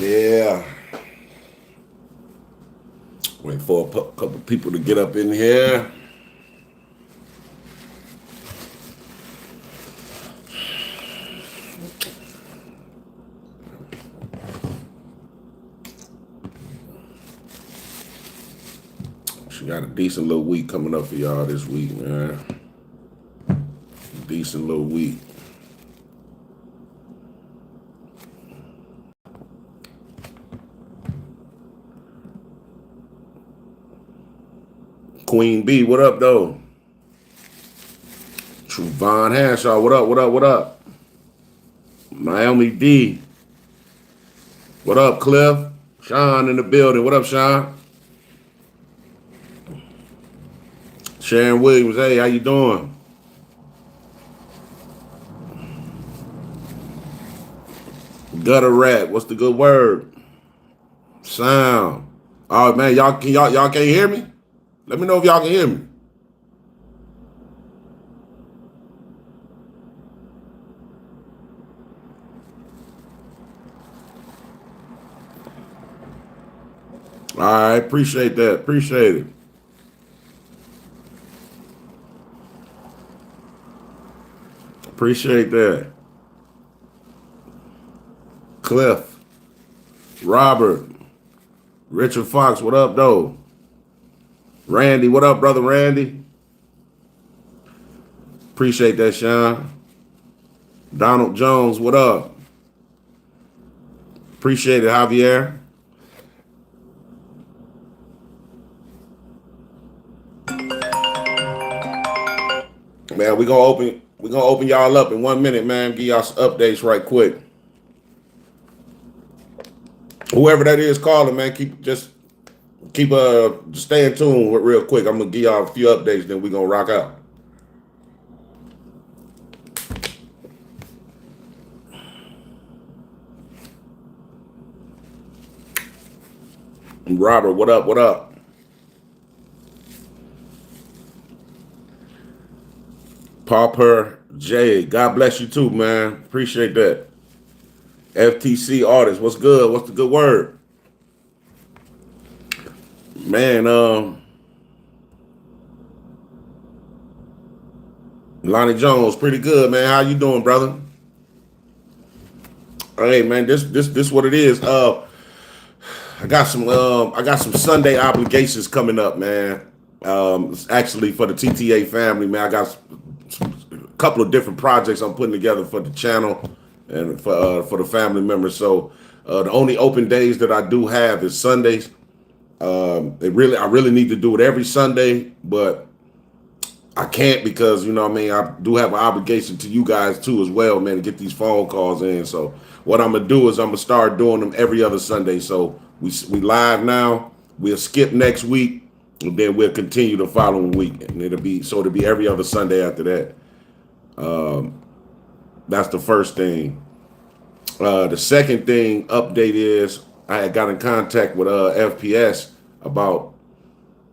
Yeah. Wait for a couple people to get up in here. She got a decent little week coming up for y'all this week, man. Decent little week. Queen B, what up, though? Truvon Hanshaw, what up, what up, what up? Naomi D, what up, Cliff? Sean in the building, what up, Sean? Sharon Williams, hey, how you doing? Gutter rat, what's the good word? Sound. All right, man, y'all can't hear me? Let me know if y'all can hear me. All right, appreciate that. Appreciate it. Appreciate that. Cliff, Robert, Richard Fox, what up, though? Randy, what up, brother Randy? Appreciate that, Sean. Donald Jones, what up? Appreciate it, Javier. Man, we gonna open y'all up in 1 minute, man. Give y'all some updates right quick. Whoever that is calling, man, just stay in tune with real quick. I'm gonna give y'all a few updates, then we gonna rock out. Robert, what up? What up? Pauper J, God bless you too, man. Appreciate that. FTC artist, what's good? What's the good word? Man, Lonnie Jones, pretty good, man. How you doing, brother? Hey, man, this what it is. I got some Sunday obligations coming up, man. It's actually for the TTA family, man. I got a couple of different projects I'm putting together for the channel and for the family members. So the only open days that I do have is Sundays. I really need to do it every Sunday, but I can't because you know what I mean. I do have an obligation to you guys too as well, man, to get these phone calls in. So what I'm gonna do is I'm gonna start doing them every other Sunday. So we live now. We'll skip next week, and then we'll continue the following week, and it'll be every other Sunday after that. That's the first thing. The second thing update is I had got in contact with FPS about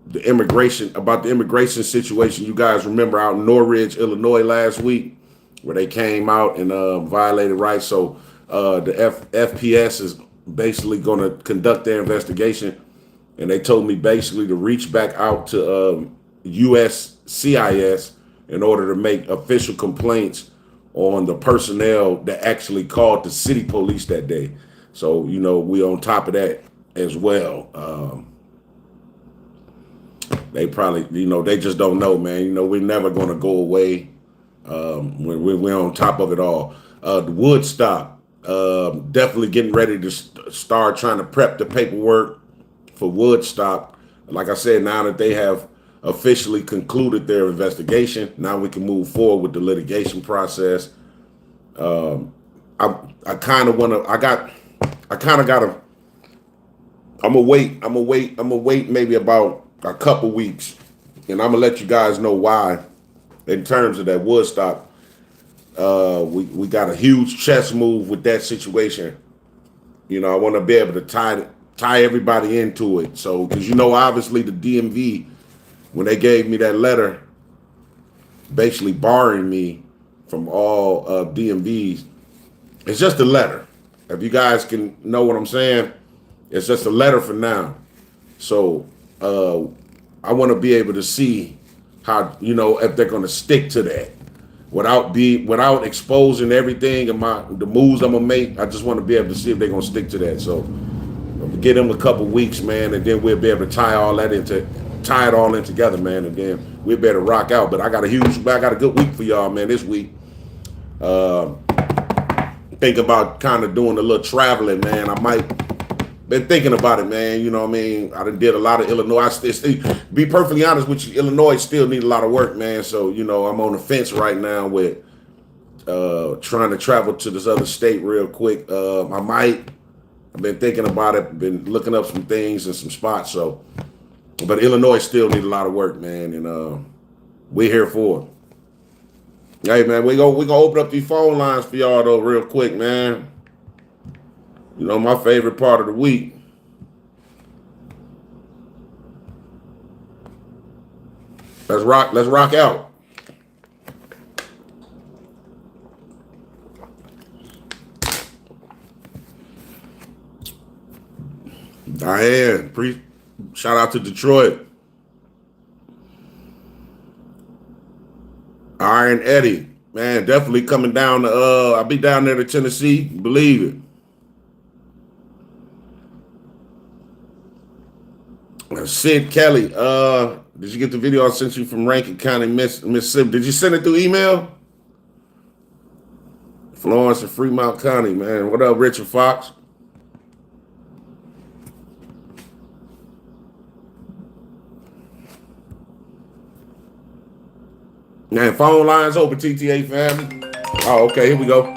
the immigration situation. You guys remember out in Norridge, Illinois last week, where they came out and violated rights. So the FPS is basically going to conduct their investigation, and they told me basically to reach back out to USCIS in order to make official complaints on the personnel that actually called the city police that day. So you know we on top of that as well. They probably, they just don't know, man. We're never going to go away. We're on top of it all. The Woodstock, definitely getting ready to start trying to prep the paperwork for Woodstock. Like I said, now that they have officially concluded their investigation, now we can move forward with the litigation process. I kind of want to. I kind of got to. I'm gonna wait maybe about a couple weeks, and I'm gonna let you guys know why. In terms of that Woodstock, we got a huge chess move with that situation. I want to be able to tie everybody into it. So, because obviously the DMV, when they gave me that letter, basically barring me from all DMVs, it's just a letter. If you guys can know what I'm saying, it's just a letter for now. So I want to be able to see how, if they're going to stick to that without exposing everything and the moves I'm gonna make. I just want to be able to see if they're gonna stick to that. So give them a couple weeks, man, and then we'll be able to tie it all in together, man, and then we'll better rock out. But I got a good week for y'all, man. This week, think about kind of doing a little traveling, man. I might been thinking about it, man. You know what I mean? I done did a lot of Illinois. I still, be perfectly honest with you, Illinois still need a lot of work, man. So, I'm on the fence right now with trying to travel to this other state real quick. I've been thinking about it, been looking up some things and some spots. So, but Illinois still need a lot of work, man. And we're here for it. Hey, man, we gonna open up these phone lines for y'all, though, real quick, man. My favorite part of the week. Let's rock out. Diane, shout out to Detroit. Iron Eddie, man, definitely coming down to I'll be down there to Tennessee, believe it. Sid Kelly, did you get the video I sent you from Rankin County, Mississippi? Did you send it through email? Florence and Fremont County, man. What up, Richard Fox? Man, phone lines open, TTA family. Oh, okay, here we go.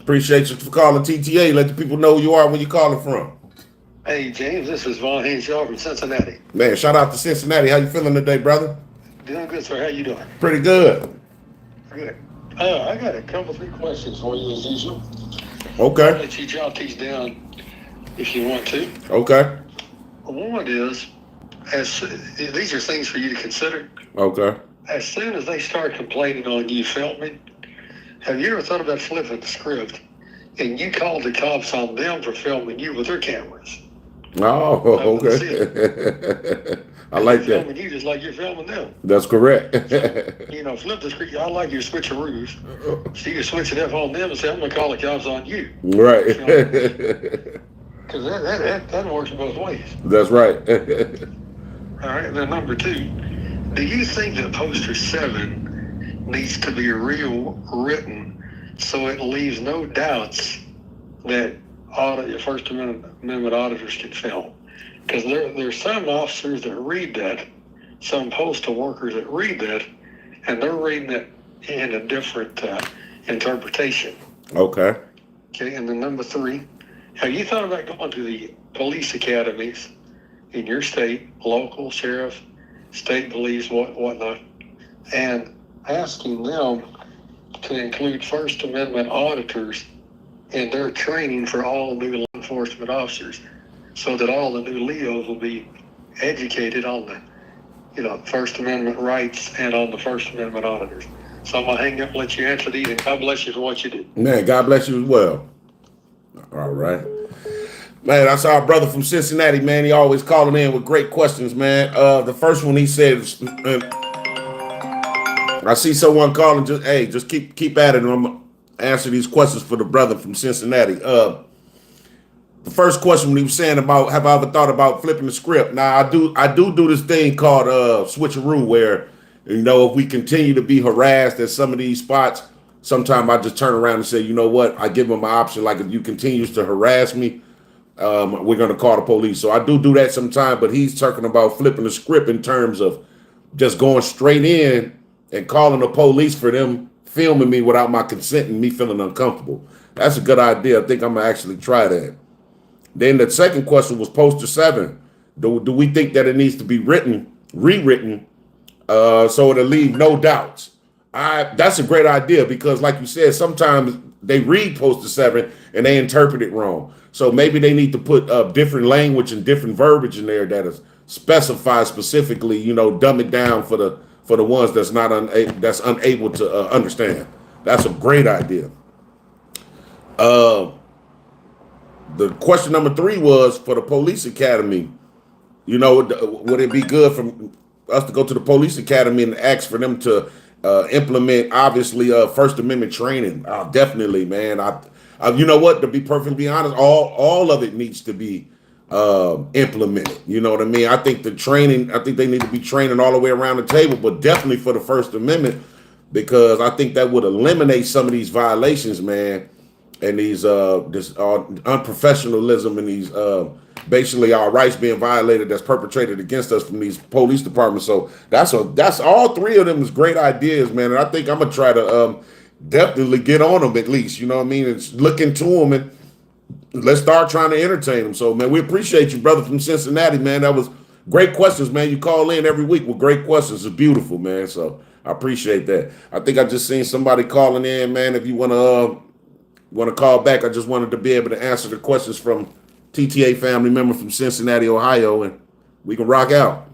Appreciate you for calling TTA. Let the people know who you are, where you calling from. Hey, James, this is Von Henshaw from Cincinnati. Man, shout out to Cincinnati. How you feeling today, brother? Doing good, sir. How you doing? Pretty good. Good. I got a couple, 3 questions for you as usual. Okay. I'll let you jot these down if you want to. Okay. One is, these are things for you to consider. Okay. As soon as they start complaining on you filming, have you ever thought about flipping the script and you called the cops on them for filming you with their cameras? Oh, okay. I like that. Filming you just like you're filming them. That's correct. Flip the script. I like your switcheroos. So you can switch it up on them and say, I'm going to call the cops on you. Right. Because that works both ways. That's right. All right. Then number 2, do you think that poster 7 needs to be rewritten so it leaves no doubts that First Amendment auditors can film? Because there's some officers that read that, some postal workers that read that, and they're reading it in a different interpretation. Okay. Okay, and then number 3, have you thought about going to the police academies in your state, local sheriff, state police, whatnot, and asking them to include First Amendment auditors in their training for all new law enforcement officers, so that all the new LEOs will be educated on the, First Amendment rights and on the First Amendment auditors. So I'm going to hang up and let you answer these, and God bless you for what you do. Man, God bless you as well. All right. Man, that's our brother from Cincinnati, man. He always calling in with great questions, man. The first one he said, I see someone calling, just keep at it, and I'm going to answer these questions for the brother from Cincinnati. The first question when he was saying about, have I ever thought about flipping the script? Now, I do this thing called switcheroo, where, if we continue to be harassed at some of these spots, sometimes I just turn around and say, you know what? I give him an option. Like, if you continues to harass me, we're going to call the police. So I do that sometimes, but he's talking about flipping the script in terms of just going straight in and calling the police for them filming me without my consent and me feeling uncomfortable. That's a good idea. I think I'm going to actually try that. Then the second question was poster 7. Do we think that it needs to be rewritten, so it'll leave no doubts? That's a great idea, because like you said, sometimes they read poster 7 and they interpret it wrong. So maybe they need to put different language and different verbiage in there that is specified specifically, dumb it down for the ones that's unable to understand. That's a great idea. Uh, the question number 3 was for the police academy. You know, would it be good for us to go to the police academy and ask for them to implement, obviously, First Amendment training? Definitely, man. You know what? To be perfectly honest, all of it needs to be implemented. You know what I mean? I think the training. I think they need to be training all the way around the table, but definitely for the First Amendment, because I think that would eliminate some of these violations, man, and these this unprofessionalism and these basically our rights being violated that's perpetrated against us from these police departments. So that's all 3 of them is great ideas, man. And I think I'm gonna try to definitely get on them at least. You know what I mean? It's look into them and let's start trying to entertain them. So, man, we appreciate you, brother from Cincinnati, man. That was great questions, man. You call in every week with great questions. It's beautiful, man. So I appreciate that. I think I just seen somebody calling in, man. If you want to call back, I just wanted to be able to answer the questions from TTA family member from Cincinnati, Ohio, and we can rock out.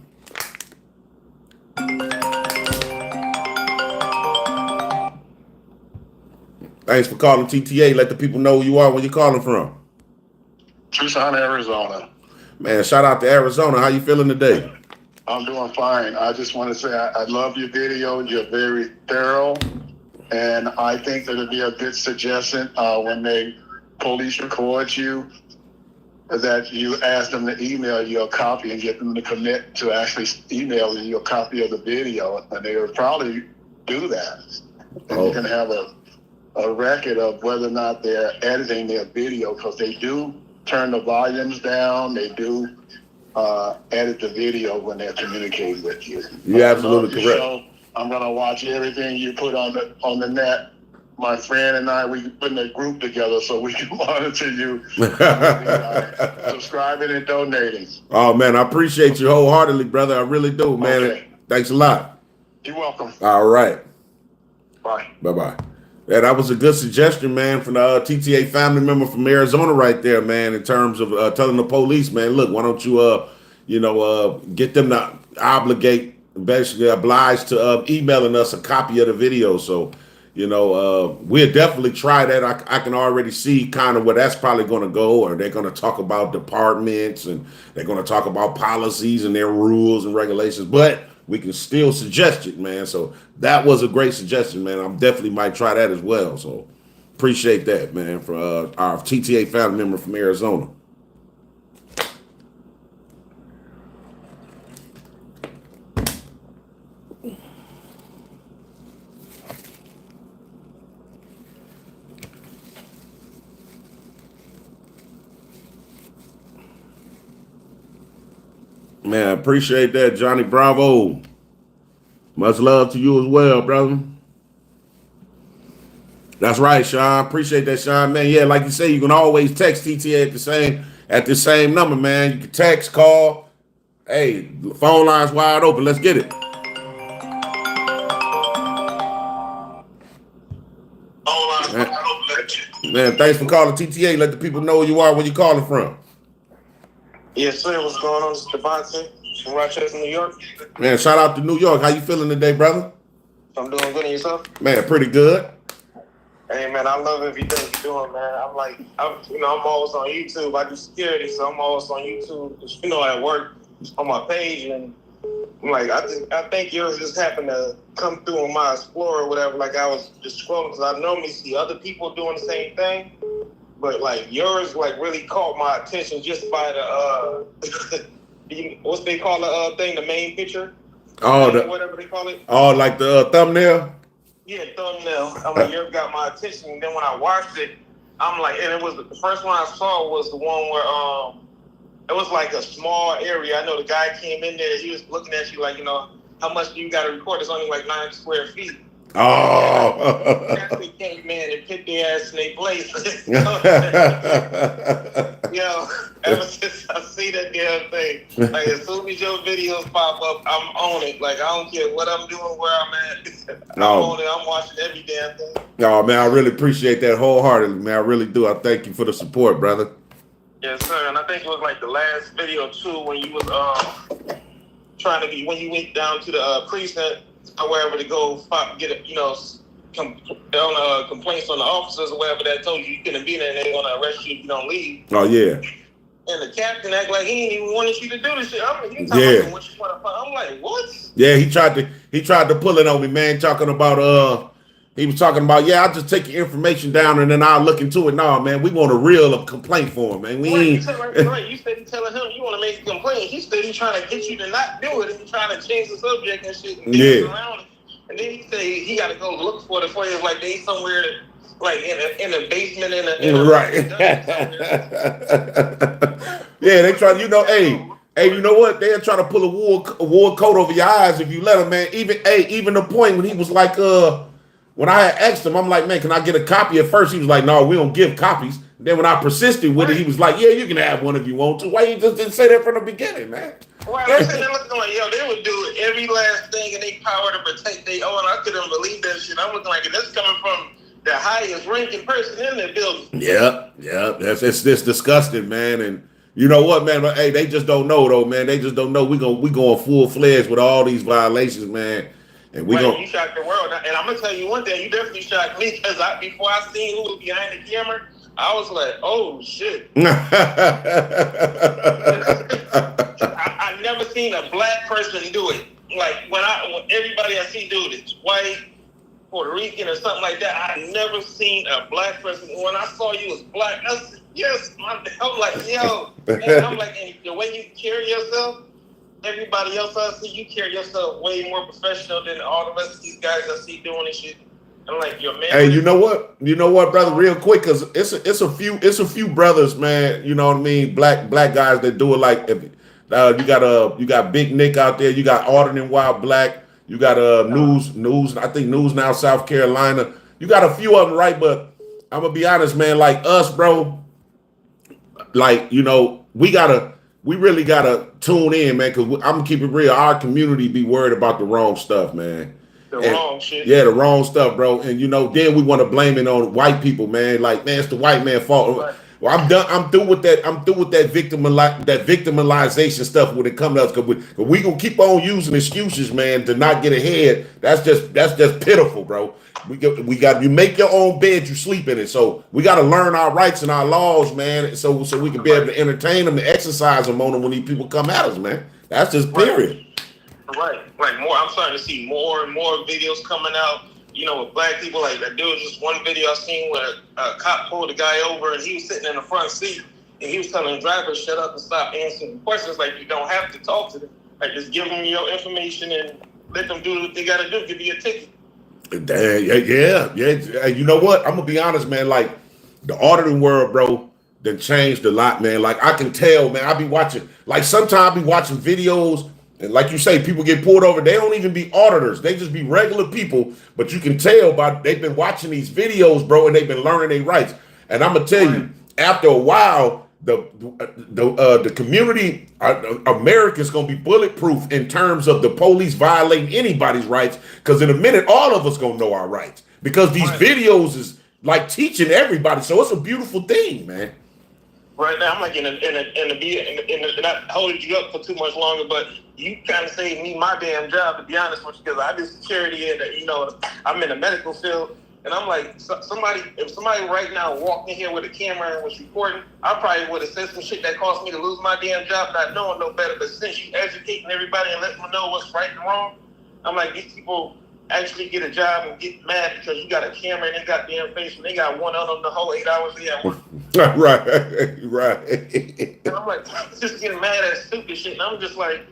Thanks for calling TTA. Let the people know who you are, where you're calling from. Tucson, Arizona. Man, shout out to Arizona. How you feeling today? I'm doing fine. I just want to say I love your video. You're very thorough. And I think that it'd be a good suggestion when they police record you, that you ask them to email you a copy and get them to commit to actually emailing you a copy of the video. And they would probably do that. And you can have a record of whether or not they're editing their video, because they do turn the volumes down. They do edit the video when they're communicating with you. You're absolutely correct. Show. I'm gonna watch everything you put on the net. My friend and I, we put in a group together so we can monitor you. Subscribing and donating. Oh man, I appreciate you wholeheartedly, brother. I really do, man. Okay. Thanks a lot. You're welcome. All right. Bye. Bye-bye. Yeah, that was a good suggestion, man, from the TTA family member from Arizona right there, man, in terms of telling the police, man, look, why don't you, get them to basically obliged to emailing us a copy of the video. So, we'll definitely try that. I can already see kind of where that's probably going to go, or they're going to talk about departments and they're going to talk about policies and their rules and regulations, but we can still suggest it, man. So that was a great suggestion, man. I definitely might try that as well. So appreciate that, man, for our TTA family member from Arizona. Man, I appreciate that, Johnny Bravo. Much love to you as well, brother. That's right, Sean. Appreciate that, Sean. Man, yeah, like you say, you can always text TTA at the same number, man. You can text, call. Hey, the phone line's wide open. Let's get it. Man, thanks for calling TTA. Let the people know who you are, where you calling from. Yes, sir. What's going on? This is Devontae from Rochester, New York. Man, shout out to New York. How you feeling today, brother? I'm doing good, and yourself? Man, pretty good. Hey, man, I love everything you're doing, man. I'm always on YouTube. I do security, so I'm always on YouTube. Just, at work on my page, and I'm like, I think yours just happened to come through on my Explorer or whatever. Like, I was just scrolling, because I normally see other people doing the same thing. But like yours, like really caught my attention just by the what's they call the thing, the main picture. Oh, whatever they call it. Oh, like the thumbnail. Yeah, thumbnail. I'm like, yours got my attention. And then when I watched it, I'm like, and it was the first one I saw was the one where it was like a small area. I know the guy came in there. He was looking at you like, how much do you got to record? It's only like 9 square feet. Oh. Actually came in and put their ass in their place. Ever since I see that damn thing, like as soon as your videos pop up, I'm on it. Like I don't care what I'm doing, where I'm at. I'm on it. I'm watching every damn thing. Oh man, I really appreciate that wholeheartedly, man. I really do. I thank you for the support, brother. Yes, sir. And I think it was like the last video too, when you was when you went down to the precinct or wherever to go get it, complaints on the officers or whatever that told you you couldn't be there and they're gonna arrest you if you don't leave. Oh yeah. And the captain act like he ain't even wanted you to do this shit. I'm like, you Yeah. talking about what you want to. I'm like, what? Yeah, he tried to pull it on me, man, talking about he was talking about, yeah, I'll just take your information down and then I'll look into it. No, man, we want a real complaint for him, man. We Right, ain't you said you telling him you want to make a complaint. He said he's trying to get you to not do it and he's trying to change the subject and shit and dance around it. And then he said he got to go look for the players like they somewhere like in a basement in a right. Yeah, they try, hey, you know what? They'll try to pull a wool coat over your eyes if you let them, man. Even the point when he was like, when I had asked him, I'm like, man, can I get a copy? At first, he was like, no, we don't give copies. Then when I persisted with it, he was like, yeah, you can have one if you want to. Why you just didn't say that from the beginning, man? Right, I'm sitting there looking like, yo, they would do every last thing in their power to protect their own. I couldn't believe that shit. I'm looking like that's coming from the highest ranking person in the building. Yeah, it's disgusting, man. And you know what, man? But hey, they just don't know though, man. They just don't know. We going full fledged with all these violations, man. And you shocked the world. And I'm gonna tell you one thing, you definitely shocked me because before I seen who was behind the camera, I was like, oh shit. I never seen a black person do it. Like when everybody I see do it, it's white, Puerto Rican or something like that. I never seen a black person. When I saw you was black, I said, yes. I'm like, yo. And I'm like, and the way you carry yourself, everybody else I see, you carry yourself way more professional than all the rest of these guys I see doing this shit. I'm like, yo, man. Hey, you know what, brother? Real quick, cause it's a few brothers, man. You know what I mean? Black guys that do it like. You got Big Nick out there. You got Alderman Wild Black. You got News. I think News Now, South Carolina. You got a few of them, right? But I'm gonna be honest, man. Like us, bro. Like we really gotta tune in, man. Cause I'm gonna keep it real. Our community be worried about the wrong stuff, man. Wrong shit. Yeah, the wrong stuff, bro. And then we want to blame it on white people, man. Like, man, it's the white man's fault. Right. Well, I'm done. I'm through with that. I'm through with that victimization stuff when it comes to us. Cause we gonna keep on using excuses, man, to not get ahead. That's just pitiful, bro. We got you make your own bed, you sleep in it. So we got to learn our rights and our laws, man. So we can be able to entertain them, to exercise them on them when these people come at us, man. That's just period. Right. Like more, I'm starting to see more and more videos coming out, with black people. Like there was just one video I seen where a cop pulled a guy over and he was sitting in the front seat and he was telling the driver, shut up and stop answering questions. Like you don't have to talk to them. Like just give them your information and let them do what they got to do, give you a ticket. Yeah. You know what? I'm going to be honest, man. Like the auditing world, bro, done changed a lot, man. Like I can tell, man, I be watching, like sometimes I be watching videos. And like you say, people get pulled over. They don't even be auditors. They just be regular people. But you can tell they've been watching these videos, bro, and they've been learning their rights. And I'm gonna tell you, after a while, the community, America's gonna be bulletproof in terms of the police violating anybody's rights. Because in a minute, all of us gonna know our rights because these videos is like teaching everybody. So it's a beautiful thing, man. Right now, I'm like in not holding you up for too much longer, but you kind of saved me my damn job, to be honest with you, because I do security and I'm in the medical field, and I'm like, if somebody right now walked in here with a camera and was recording, I probably would have said some shit that caused me to lose my damn job, not knowing no better. But since you educating everybody and letting them know what's right and wrong, I'm like, these people actually get a job and get mad because you got a camera and they got damn face and they got one on them the whole 8 hours they at work. Right. And I'm like, just getting mad at stupid shit. And I'm just like,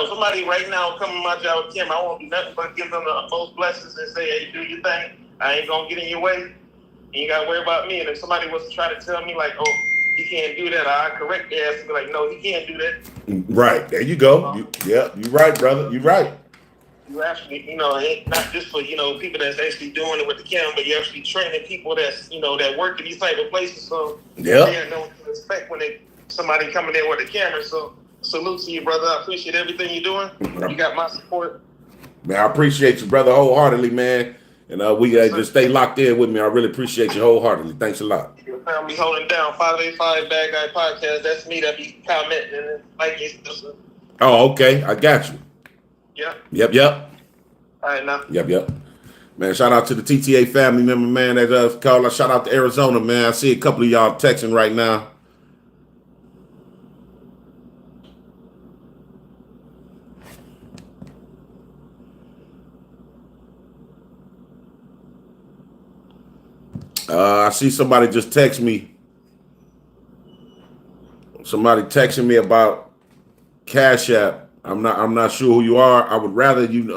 somebody right now come in my job with camera, I won't do nothing but give them the most blessings and say, hey, do your thing. I ain't gonna get in your way. You ain't gotta worry about me. And if somebody was to try to tell me like, oh, he can't do that, I correct their ass and be like, no, he can't do that. Right. There you go. You're right, brother. You're right. You actually, not just for, people that's actually doing it with the camera, but you're actually training people that's, that work in these type of places. So they know what to expect when somebody coming there with a camera. So salute to you, brother. I appreciate everything you're doing. You got my support. Man, I appreciate you, brother, wholeheartedly, man. And we just stay locked in with me. I really appreciate you wholeheartedly. Thanks a lot. Your family holding down 585 Bad Guy Podcast. That's me that be commenting and liking stuff. Oh, okay. I got you. Yep. All right, now. Yep. Man, shout out to the TTA family member, man, that called. Shout out to Arizona, man. I see a couple of y'all texting right now. I see somebody just text me. Somebody texting me about Cash App. I'm not sure who you are. I would rather you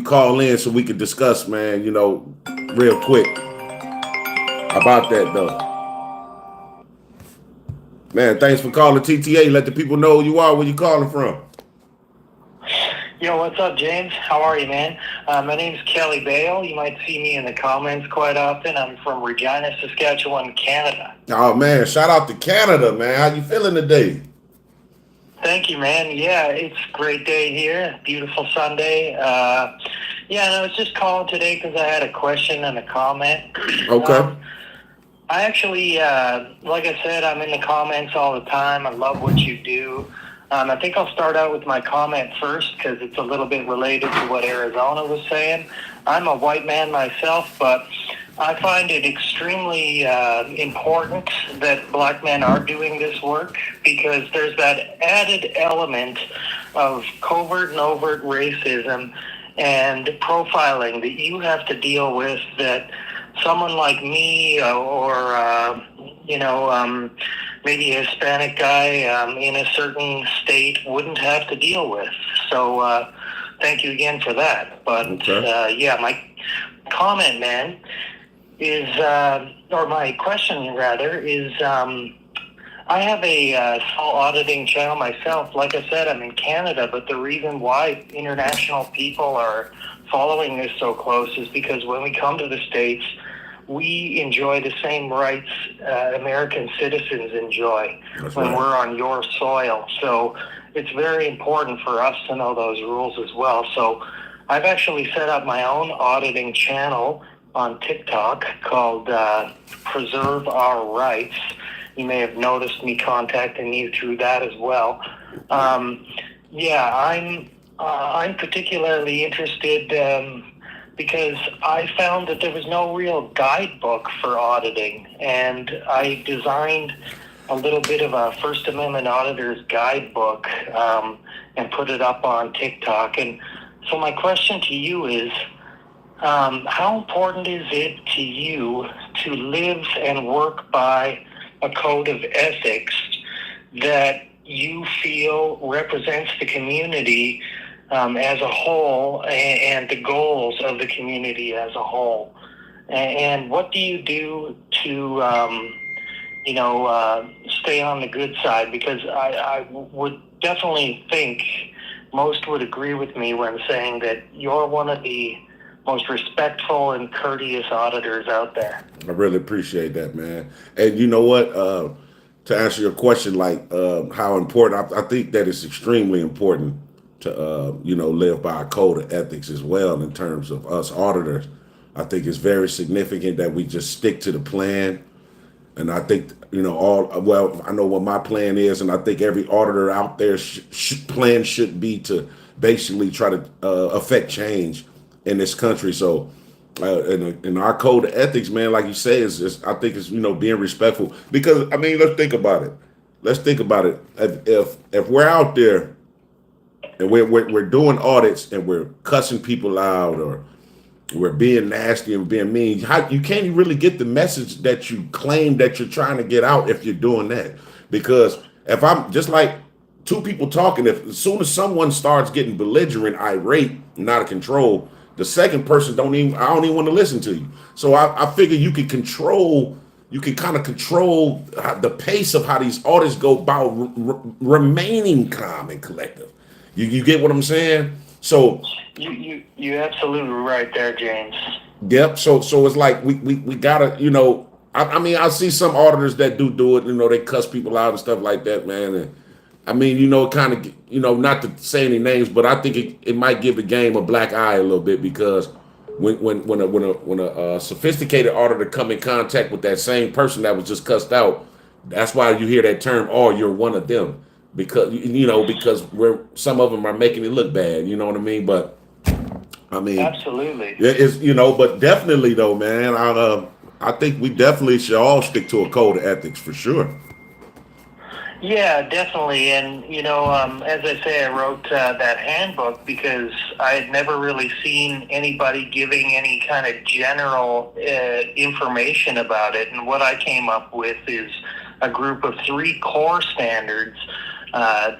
call in so we could discuss, man, real quick about that though. Man, thanks for calling TTA. Let the people know who you are, where you calling from. Yo, what's up, James? How are you, man? My name's Kelly Bale. You might see me in the comments quite often. I'm from Regina, Saskatchewan, Canada. Oh, man, shout out to Canada, man. How you feeling today? Thank you, man. Yeah, it's a great day here. Beautiful Sunday. And I was just calling today because I had a question and a comment. Okay. I actually, like I said, I'm in the comments all the time. I love what you do. I think I'll start out with my comment first because it's a little bit related to what Arizona was saying. I'm a white man myself, but I find it extremely important that black men are doing this work because there's that added element of covert and overt racism and profiling that you have to deal with that someone like me maybe a Hispanic guy in a certain state wouldn't have to deal with. So thank you again for that. But my comment, man, is, or my question rather, is I have a small auditing channel myself. Like I said, I'm in Canada, but the reason why international people are following this so close is because when we come to the States, we enjoy the same rights American citizens enjoy when we're on your soil. So it's very important for us to know those rules as well. So I've actually set up my own auditing channel on TikTok called Preserve Our Rights. You may have noticed me contacting you through that as well. I'm particularly interested because I found that there was no real guidebook for auditing, and I designed a little bit of a First Amendment auditor's guidebook and put it up on TikTok. And so my question to you is, how important is it to you to live and work by a code of ethics that you feel represents the community as a whole and the goals of the community as a whole? And what do you do to, stay on the good side? Because I would definitely think most would agree with me when saying that you're one of the most respectful and courteous auditors out there. I really appreciate that, man. And you know what? To answer your question, how important, I think that it's extremely important to, live by a code of ethics as well in terms of us auditors. I think it's very significant that we just stick to the plan. And I think, I know what my plan is, and I think every auditor out there plan should be to basically try to affect change in this country. So in our code of ethics, man, like you say, I think it's, being respectful. Because, let's think about it. If we're out there and we're doing audits and we're cussing people out or we're being nasty and being mean, you can't really get the message that you claim that you're trying to get out if you're doing that. Because if I'm just like two people talking, as soon as someone starts getting belligerent, irate, and out of control, the second person I don't even want to listen to you. So I figure you can kind of control the pace of how these audits go about remaining calm and collective. You get what I'm saying? So you absolutely right there, James. Yep. So it's like we gotta, I see some auditors that do it, they cuss people out and stuff like that, man. And kind of, not to say any names, but I think it might give the game a black eye a little bit, because when a sophisticated auditor come in contact with that same person that was just cussed out, that's why you hear that term, "Oh, you're one of them." because some of them are making it look bad. You know what I mean? But I mean, Absolutely. it's but definitely though, man. I think we definitely should all stick to a code of ethics for sure. Yeah, definitely. And, as I say, I wrote that handbook because I had never really seen anybody giving any kind of general information about it. And what I came up with is a group of 3 core standards.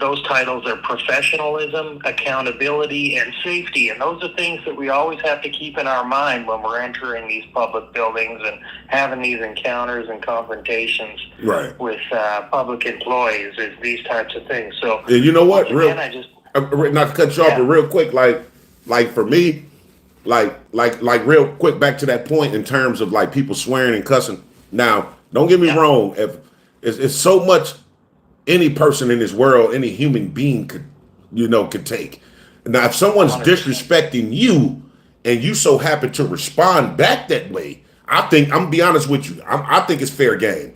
Those titles are professionalism, accountability, and safety. And those are things that we always have to keep in our mind when we're entering these public buildings and having these encounters and confrontations Right. with public employees, is these types of things. So, And you know what? again, I just Not to cut you off, but real quick, like for me, like real quick, back to that point in terms of like people swearing and cussing. Now, don't get me wrong. If it's so much any person in this world, any human being could take. Now, if someone's 100%. disrespecting you and you so happen to respond back that way, I'm gonna be honest with you. I think it's fair game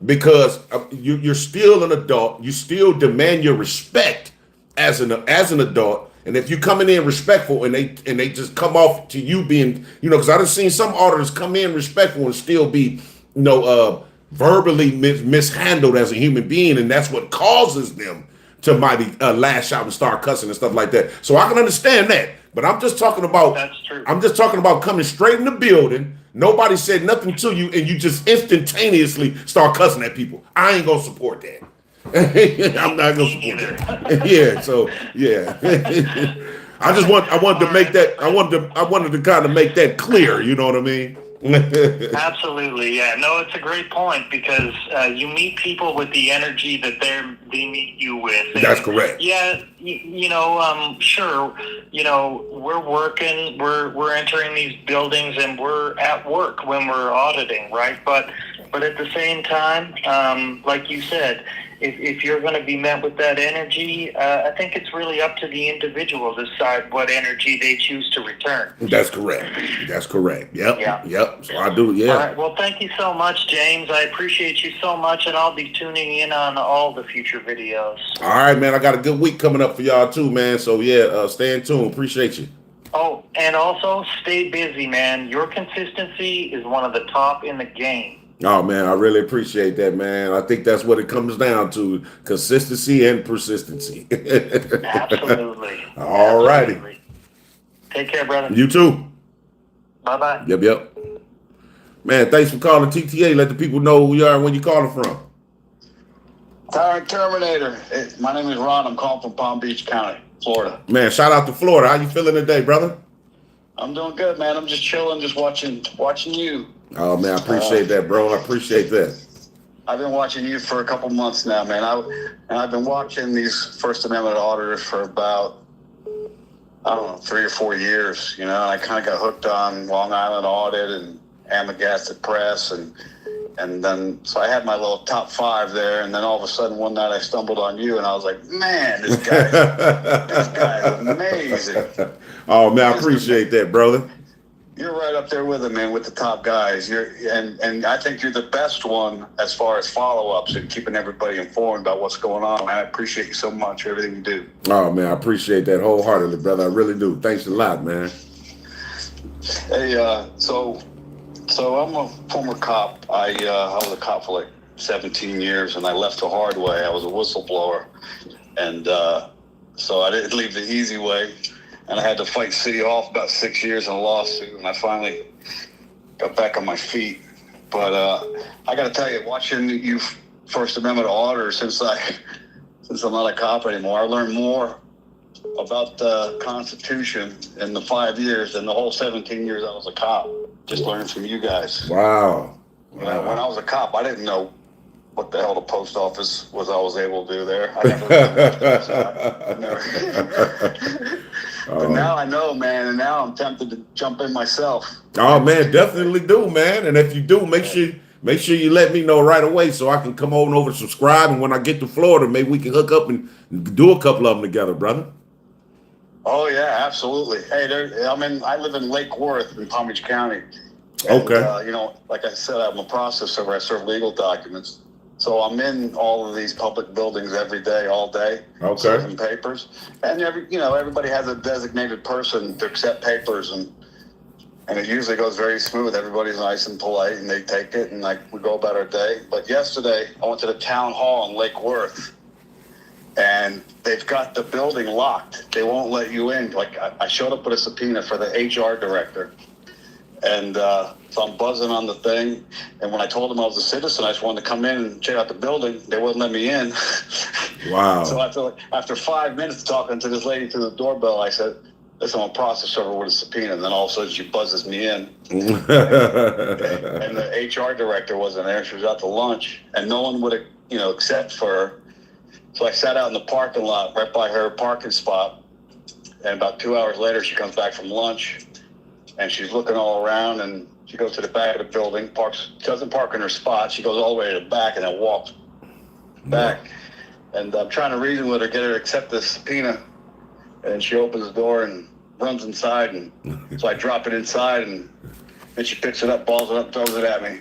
because you're still an adult. You still demand your respect as an adult. And if you coming in respectful and they just come off to you being, because I done seen some auditors come in respectful and still be, verbally mishandled as a human being, and that's what causes them to mighty lash out and start cussing and stuff like that. So I can understand that, but I'm just talking about. That's true. I'm just talking about coming straight in the building. Nobody said nothing to you, and you just instantaneously start cussing at people. I ain't gonna support that. I'm not gonna support that. Yeah. So yeah. I wanted to make that. I wanted to kind of make that clear. You know what I mean? Absolutely, yeah. No, it's a great point because you meet people with the energy that they meet you with. And that's correct. Yeah, sure. We're working, we're entering these buildings, and we're at work when we're auditing, right? But at the same time, like you said, if you're going to be met with that energy, I think it's really up to the individual to decide what energy they choose to return. That's correct. Yep. Yeah. Yep. So I do. Yeah. All right. Well, thank you so much, James. I appreciate you so much, and I'll be tuning in on all the future videos. All right, man. I got a good week coming up for y'all too, man. So yeah, stay in tune. Appreciate you. Oh, and also stay busy, man. Your consistency is one of the top in the game. Oh man, I really appreciate that, man. I think that's what it comes down to: consistency and persistency. Absolutely. All righty. Absolutely. Take care, brother. You too. Bye-bye. Yep. Man, thanks for calling TTA. Let the people know who you are and where you calling from. Tyrant Terminator. Hey, my name is Ron. I'm calling from Palm Beach County, Florida. Man, shout out to Florida. How you feeling today, brother? I'm doing good, man. I'm just chilling, just watching you. Oh man, I appreciate that, bro. I appreciate that. I've been watching you for a couple months now, man. I've been watching these First Amendment auditors for about, 3 or 4 years. I kind of got hooked on Long Island Audit and Amagatsett Press, and then so I had my little top 5 there, and then all of a sudden one night I stumbled on you, and I was like, man, this guy is amazing. Oh man, I appreciate that, brother. You're right up there with them, man, with the top guys. And I think you're the best one as far as follow-ups and keeping everybody informed about what's going on. Man, I appreciate you so much, everything you do. Oh man, I appreciate that wholeheartedly, brother. I really do. Thanks a lot, man. Hey, so I'm a former cop. I was a cop for like 17 years, and I left the hard way. I was a whistleblower, and so I didn't leave the easy way. And I had to fight City Hall for about 6 years in a lawsuit, and I finally got back on my feet. But I got to tell you, watching you First Amendment auditor since I'm not a cop anymore, I learned more about the Constitution in the 5 years than the whole 17 years I was a cop. Just learning from you guys. Wow. When I was a cop, I didn't know what the hell the post office was. I was able to do there. I never. But now I know, man, and now I'm tempted to jump in myself. Oh man, definitely do, man. And if you do, make sure you let me know right away so I can come on over, subscribe, and when I get to Florida, maybe we can hook up and do a couple of them together, brother. Oh yeah, absolutely. Hey, I live in Lake Worth in Palm Beach County. And, okay. like I said, I'm a processor. I serve legal documents. So I'm in all of these public buildings every day, all day, Okay. serving papers. And everybody has a designated person to accept papers, and it usually goes very smooth. Everybody's nice and polite, and they take it, and we go about our day. But yesterday, I went to the town hall in Lake Worth, and they've got the building locked. They won't let you in. I showed up with a subpoena for the HR director. And so I'm buzzing on the thing. And when I told them I was a citizen, I just wanted to come in and check out the building. They wouldn't let me in. Wow. So after 5 minutes talking to this lady through the doorbell, I said, listen, I'm a process server with a subpoena. And then all of a sudden she buzzes me in. And the HR director wasn't there. She was out to lunch. And no one would, accept for her. So I sat out in the parking lot right by her parking spot. And about 2 hours later, she comes back from lunch. And she's looking all around, and she goes to the back of the building, doesn't park in her spot. She goes all the way to the back and then walks back. And I'm trying to reason with her, get her to accept this subpoena. And she opens the door and runs inside. And so I drop it inside, and then she picks it up, balls it up, throws it at me,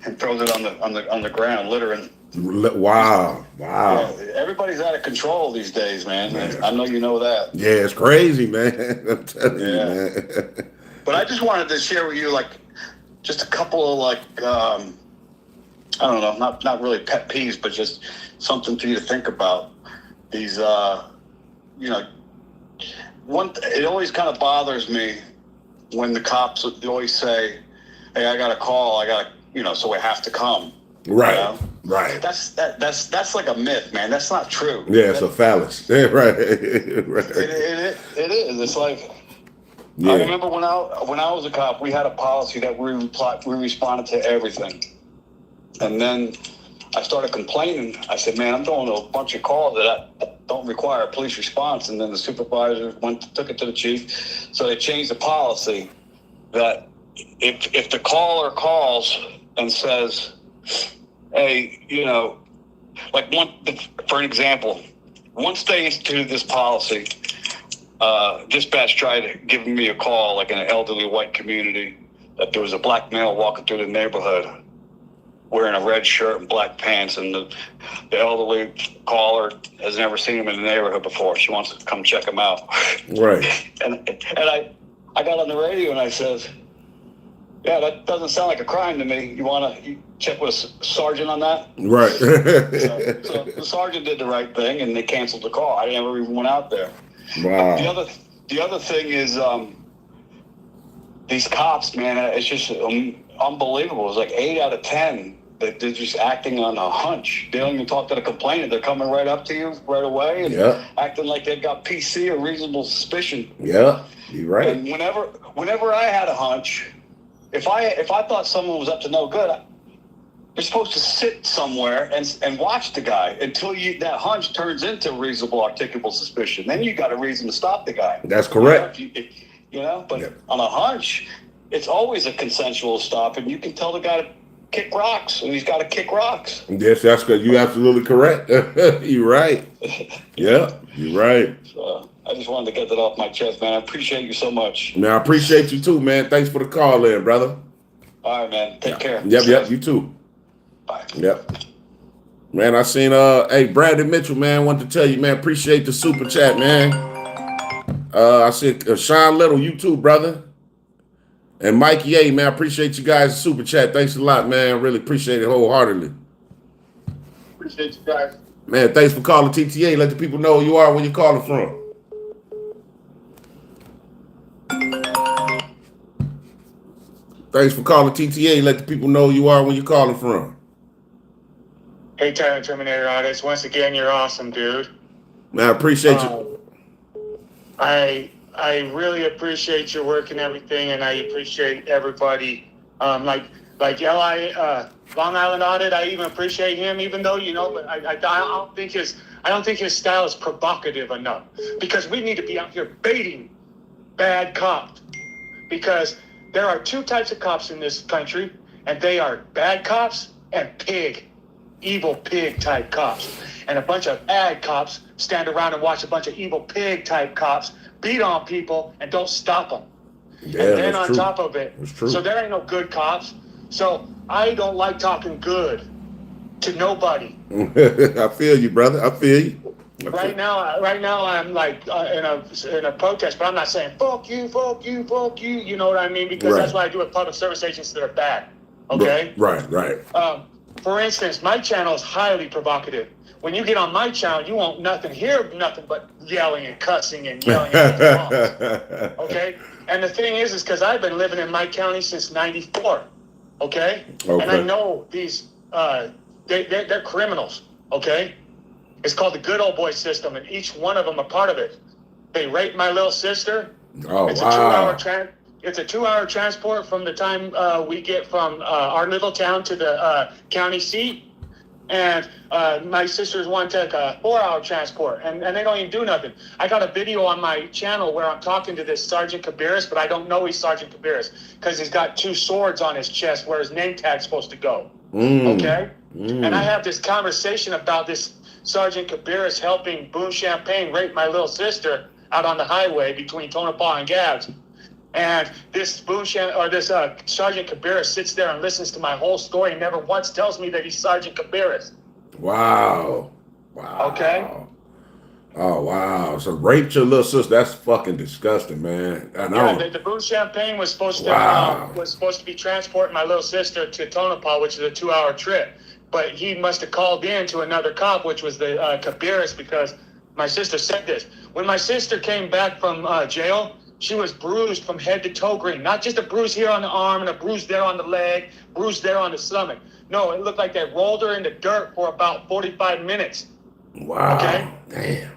and throws it on the ground, littering. Wow. Yeah, everybody's out of control these days, man. I know you know that. Yeah, it's crazy, man. I'm telling you, man. But I just wanted to share with you, just a couple of, I don't know, not really pet peeves, but just something for you to think about. These, it always kind of bothers me when the cops always say, hey, I got a call, so I have to come. Right, right. That's like a myth, man. That's not true. Yeah, it's a fallacy. Yeah, right. It is. It's like, yeah. I remember when I was a cop, we had a policy that we responded to everything. And then I started complaining. I said, man, I'm doing a bunch of calls that don't require a police response. And then the supervisor took it to the chief. So they changed the policy that if the caller calls and says, hey, for an example, once they instituted this policy, dispatch tried giving me a call, in an elderly white community, that there was a black male walking through the neighborhood wearing a red shirt and black pants, and the elderly caller has never seen him in the neighborhood before. She wants to come check him out. Right. And I got on the radio and I said, yeah, that doesn't sound like a crime to me. You want to check with a sergeant on that? Right. So the sergeant did the right thing, and they canceled the call. I never even went out there. Wow. The other thing is these cops, man. It's just unbelievable. It's like 8 out of 10 that they're just acting on a hunch. They don't even talk to the complainant. They're coming right up to you right away and acting like they've got PC or reasonable suspicion. Yeah, you're right. And whenever I had a hunch, if I thought someone was up to no good, you're supposed to sit somewhere and watch the guy until that hunch turns into reasonable articulable suspicion. Then you got a reason to stop the guy. That's correct. But on a hunch, it's always a consensual stop, and you can tell the guy to kick rocks, and he's got to kick rocks. Yes, that's good. You're absolutely correct. You're right. Yeah, you're right. So I just wanted to get that off my chest, man. I appreciate you so much. Man, I appreciate you too, man. Thanks for the call in, brother. All right, man. Take care. Yep, you too. Bye. Yep. Man, I seen Brandon Mitchell, man, wanted to tell you, man, appreciate the super chat, man. I said Sean Little, you too, brother. And Mikey A, man, I appreciate you guys' super chat. Thanks a lot, man. Really appreciate it wholeheartedly. Appreciate you guys. Man, thanks for calling TTA. Let the people know who you are, where you're calling from. Thanks for calling TTA. Let the people know who you are, where you're calling from. Hey, Tyler Terminator Artist. Once again, you're awesome, dude. Man, I appreciate you. I really appreciate your work and everything, and I appreciate everybody. Like Long Island Audit, I even appreciate him, even though but I don't think his style is provocative enough, because we need to be out here baiting bad cops, because there are two types of cops in this country, and they are bad cops and evil pig type cops. And a bunch of ad cops stand around and watch a bunch of evil pig type cops beat on people and don't stop them. Yeah, and then on top of it, that's true. so there ain't no good cops. So I don't like talking good. to nobody. I feel you, brother. I feel you. Right now, I'm like in a protest, but I'm not saying fuck you, fuck you, fuck you. You know what I mean? Because that's what I do with public service agents that are bad. Okay. Right. For instance, my channel is highly provocative. When you get on my channel, you won't hear nothing but yelling and cussing and yelling at okay? And the thing is because I've been living in my county since '94, okay? And I know these, they're criminals, okay? It's called the good old boy system, and each one of them are part of it. They raped my little sister. Oh, it's wow. It's a 2-hour transport from the time we get from our little town to the county seat. And my sisters want to take a 4-hour transport, and they don't even do nothing. I got a video on my channel where I'm talking to this Sergeant Cabarrus, but I don't know he's Sergeant Cabarrus because he's got 2 swords on his chest where his name tag's supposed to go. Okay? And I have this conversation about this Sergeant Cabarrus helping Boone Champagne rape my little sister out on the highway between Tonopah and Gabbs. And this Sergeant Cabarrus sits there and listens to my whole story and never once tells me that he's Sergeant Cabarrus. Wow. Okay. Oh, wow. So raped your little sister. That's fucking disgusting, man. The Boone Champagne was supposed to be transporting my little sister to Tonopah, which is a 2-hour trip. But he must have called in to another cop, which was the Cabarrus, because my sister said this. When my sister came back from jail, she was bruised from head to toe green. Not just a bruise here on the arm and a bruise there on the leg, bruise there on the stomach. No, it looked like they rolled her in the dirt for about 45 minutes. Wow. Okay? Damn.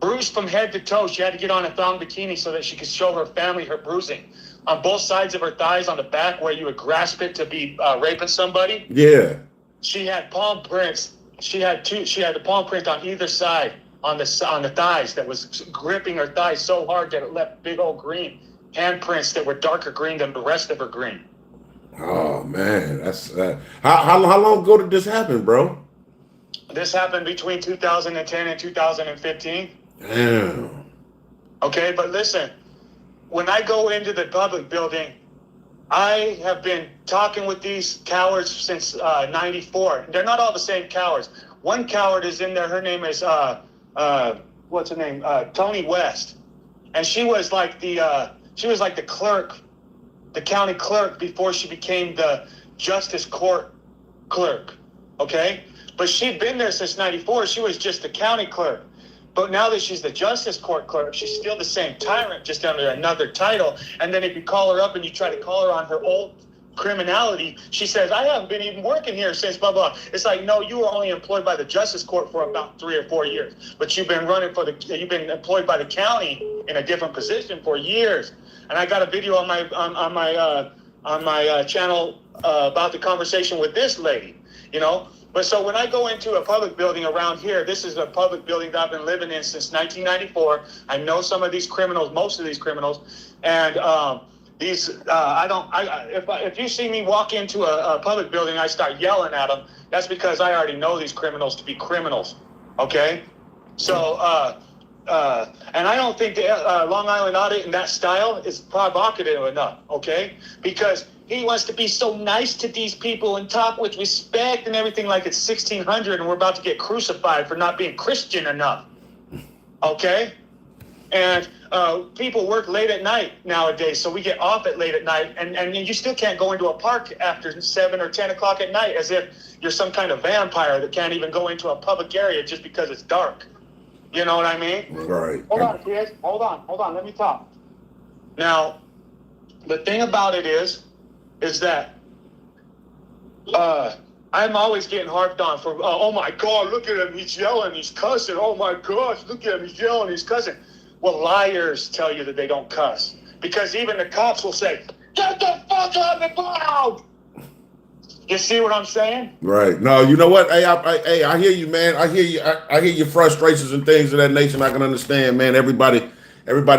Bruised from head to toe. She had to get on a thong bikini so that she could show her family her bruising. On both sides of her thighs, on the back where you would grasp it to be raping somebody. Yeah. She had palm prints. She had the palm print on either side. On the thighs that was gripping her thighs so hard that it left big old green handprints that were darker green than the rest of her green. Oh man, that's how long ago did this happen, bro? This happened between 2010 and 2015. Damn. Okay, but listen, when I go into the public building, I have been talking with these cowards since '94. They're not all the same cowards. One coward is in there. Her name is what's her name? Tony West, and she was like the clerk, the county clerk before she became the justice court clerk. Okay, but she'd been there since '94. She was just the county clerk, but now that she's the justice court clerk, she's still the same tyrant, just under another title. And then if you call her up and you try to call her on her old criminality, she says, I haven't been even working here since blah blah. It's like, no, you were only employed by the justice court for about 3 or 4 years, but you've been employed by the county in a different position for years. And I got a video on my channel about the conversation with this lady, you know. But so when I go into a public building around here, this is a public building that I've been living in since 1994. I know some of these criminals, most of these criminals, and if you see me walk into a public building, I start yelling at them. That's because I already know these criminals to be criminals. Okay, so and I don't think the Long Island Audit in that style is provocative enough. Okay, because he wants to be so nice to these people and talk with respect and everything like it's 1600 and we're about to get crucified for not being Christian enough. Okay. And people work late at night nowadays, so we get off at late at night, and you still can't go into a park after 7 or 10 o'clock at night, as if you're some kind of vampire that can't even go into a public area just because it's dark. You know what I mean? Right. Hold on, kids. Hold on. Let me talk. Now, the thing about it is that I'm always getting harped on for, oh my God, look at him, he's yelling, he's cussing. Oh my gosh, look at him, he's yelling, he's cussing. Well, liars tell you that they don't cuss, because even the cops will say, get the fuck out of the ground. You see what I'm saying? Right. No, you know what? Hey, I hear you, man. I hear you. I hear your frustrations and things of that nature. I can understand, man. Everybody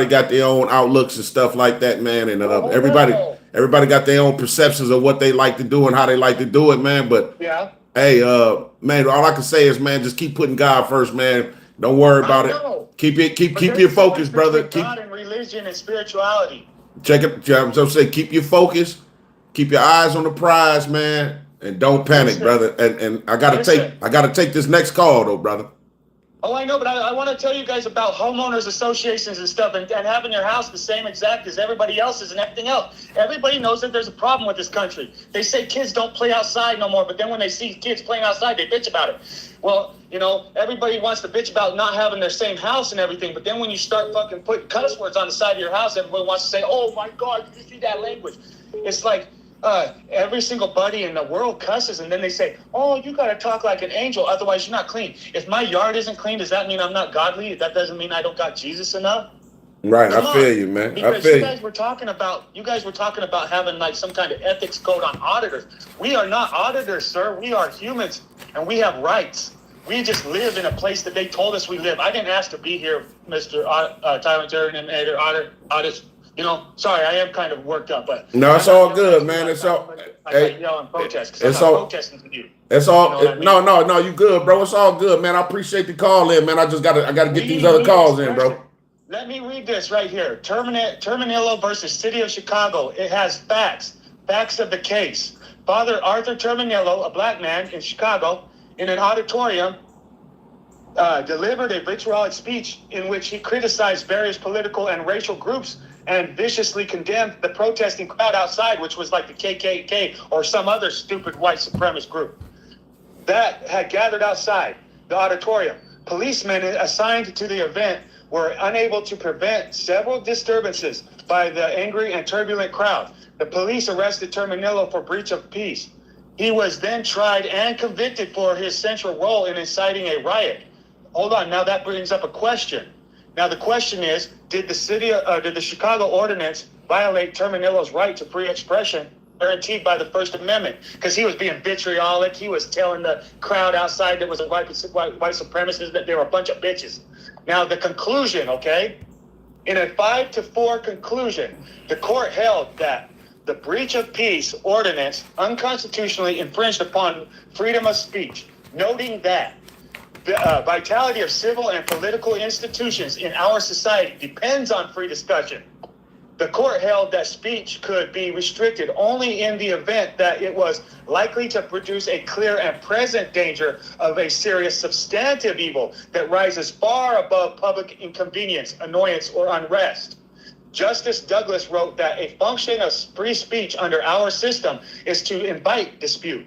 got their own outlooks and stuff like that, man. And everybody got their own perceptions of what they like to do and how they like to do it, man. But yeah. Hey, man, all I can say is, man, just keep putting God first, man. Don't worry about it. Keep your focus, brother. Keep God and religion and spirituality. Check it. I'm saying, keep your focus. Keep your eyes on the prize, man. And don't panic, Listen. brother. And I gotta take this next call though, brother. Oh, I know, but I want to tell you guys about homeowners associations and stuff, and having your house the same exact as everybody else's and everything else. Everybody knows that there's a problem with this country. They say kids don't play outside no more, but then when they see kids playing outside, they bitch about it. Well, you know, everybody wants to bitch about not having their same house and everything, but then when you start fucking putting cuss words on the side of your house, everybody wants to say, oh my God, did you see that language? It's like, every single buddy in the world cusses, and then they say, oh, you got to talk like an angel, otherwise you're not clean. If my yard isn't clean, does that mean I'm not godly? That doesn't mean I don't got Jesus enough? Right, Come I on. feel you, man. Because I feel you guys were talking about having like some kind of ethics code on auditors. We are not auditors, sir. We are humans, and we have rights. We just live in a place that they told us we live. I didn't ask to be here, Mr. Tyler Terminator, audit. You know, sorry, I am kind of worked up, but no, it's all good, man. It's all. I yell and protest because it's I'm not all- protesting to you. It's all. You know what I mean? No, you good, bro. It's all good, man. I appreciate the call in, man. I gotta get these other calls in, bro. Let me read this right here. Terminillo versus City of Chicago. It has facts of the case. Father Arthur Terminillo, a black man in Chicago, in an auditorium, delivered a vitriolic speech in which he criticized various political and racial groups and viciously condemned the protesting crowd outside, which was like the KKK or some other stupid white supremacist group that had gathered outside the auditorium. Policemen assigned to the event were unable to prevent several disturbances by the angry and turbulent crowd. The police arrested Terminillo for breach of peace. He was then tried and convicted for his central role in inciting a riot. Hold on, now that brings up a question. Now the question is, did the Chicago ordinance violate Terminillo's right to free expression guaranteed by the First Amendment? Because he was being vitriolic. He was telling the crowd outside that was a white supremacist that they were a bunch of bitches. Now the conclusion, okay? In a 5-4 conclusion, the court held that the breach of peace ordinance unconstitutionally infringed upon freedom of speech, noting that the vitality of civil and political institutions in our society depends on free discussion. The court held that speech could be restricted only in the event that it was likely to produce a clear and present danger of a serious substantive evil that rises far above public inconvenience, annoyance, or unrest. Justice Douglas wrote that a function of free speech under our system is to invite dispute.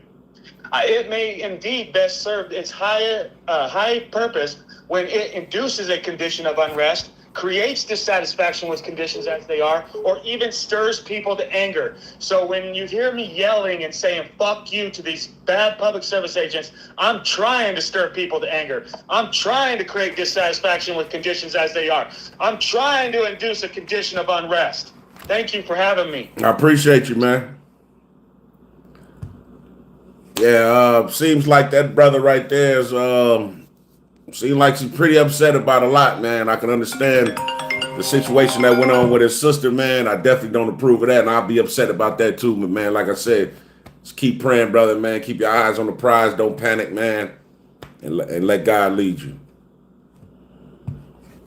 It may indeed best serve its high purpose when it induces a condition of unrest, creates dissatisfaction with conditions as they are, or even stirs people to anger. So when you hear me yelling and saying fuck you to these bad public service agents, I'm trying to stir people to anger. I'm trying to create dissatisfaction with conditions as they are. I'm trying to induce a condition of unrest. Thank you for having me. I appreciate you, man. Yeah, seems like that brother right there is seems like he's pretty upset about a lot, man. I can understand the situation that went on with his sister, man. I definitely don't approve of that, and I'll be upset about that too, but man, like I said, just keep praying, brother, man. Keep your eyes on the prize. Don't panic, man, and let God lead you.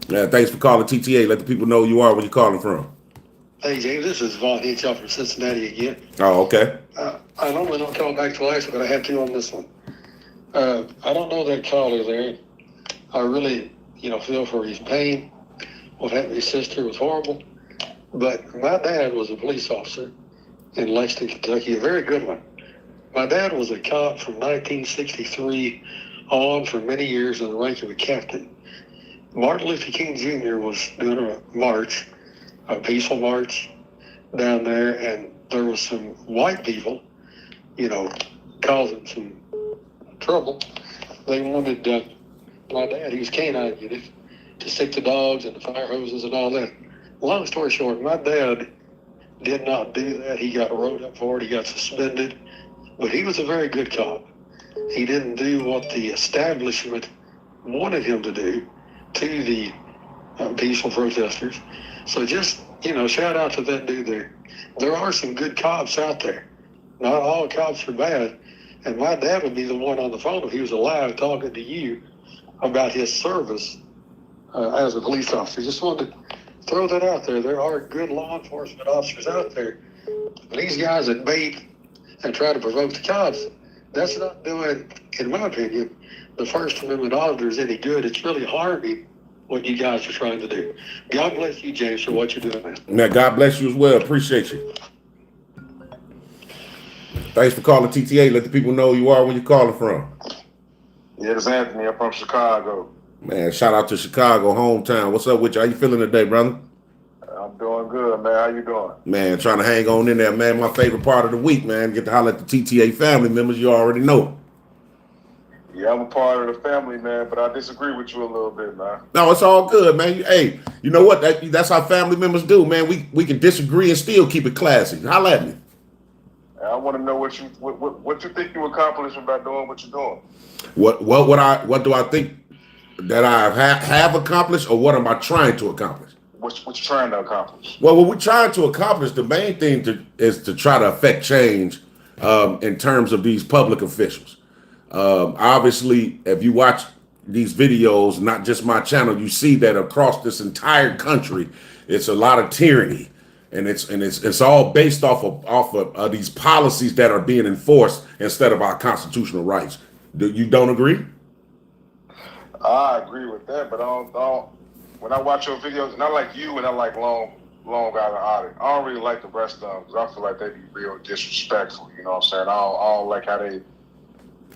Yeah, thanks for calling TTA. Let the people know who you are, where you're calling from. Hey, James, this is Vaughn Hitchell from Cincinnati again. Oh, okay. I normally don't call back to last, but I have to on this one. I don't know that caller there. I really, feel for his pain. What happened to his sister was horrible. But my dad was a police officer in Lexington, Kentucky, a very good one. My dad was a cop from 1963 on for many years in the rank of a captain. Martin Luther King Jr. was doing a march, a peaceful march down there, and there was some white people, causing some trouble. They wanted my dad, he was canine unit, to stick the dogs and the fire hoses and all that. Long story short, my dad did not do that. He got wrote up for it. He got suspended. But he was a very good cop. He didn't do what the establishment wanted him to do to the peaceful protesters. So just, shout out to that dude there. There are some good cops out there. Not all cops are bad. And my dad would be the one on the phone if he was alive talking to you about his service as a police officer. Just wanted to throw that out there. There are good law enforcement officers out there. These guys that bait and try to provoke the cops. That's not doing, in my opinion, the First Amendment auditors any good. It's really harming what you guys are trying to do. God bless you, James, for what you're doing, man. Now, God bless you as well. Appreciate you. Thanks for calling TTA. Let the people know who you are, where you're calling from. Yeah, it's Anthony. I'm from Chicago. Man, shout out to Chicago, hometown. What's up with you? How you feeling today, brother? I'm doing good, man. How you doing? Man, trying to hang on in there, man. My favorite part of the week, man. Get to holler at the TTA family members. You already know. Yeah, I'm a part of the family, man, but I disagree with you a little bit, man. No, it's all good, man. Hey, you know what? That's how family members do, man. We can disagree and still keep it classy. Holla at me. I want to know what you think you accomplished by doing what you're doing. What do I think that I have accomplished, or what am I trying to accomplish? What you trying to accomplish? Well, what we're trying to accomplish, the main thing is to try to affect change in terms of these public officials. Obviously, if you watch these videos, not just my channel, you see that across this entire country, it's a lot of tyranny, and it's all based off of these policies that are being enforced instead of our constitutional rights. You don't agree? I agree with that, but I don't. When I watch your videos, and I like you, and I like Long Island Audit, I don't really like the rest of them because I feel like they be real disrespectful. You know what I'm saying? I don't like how they.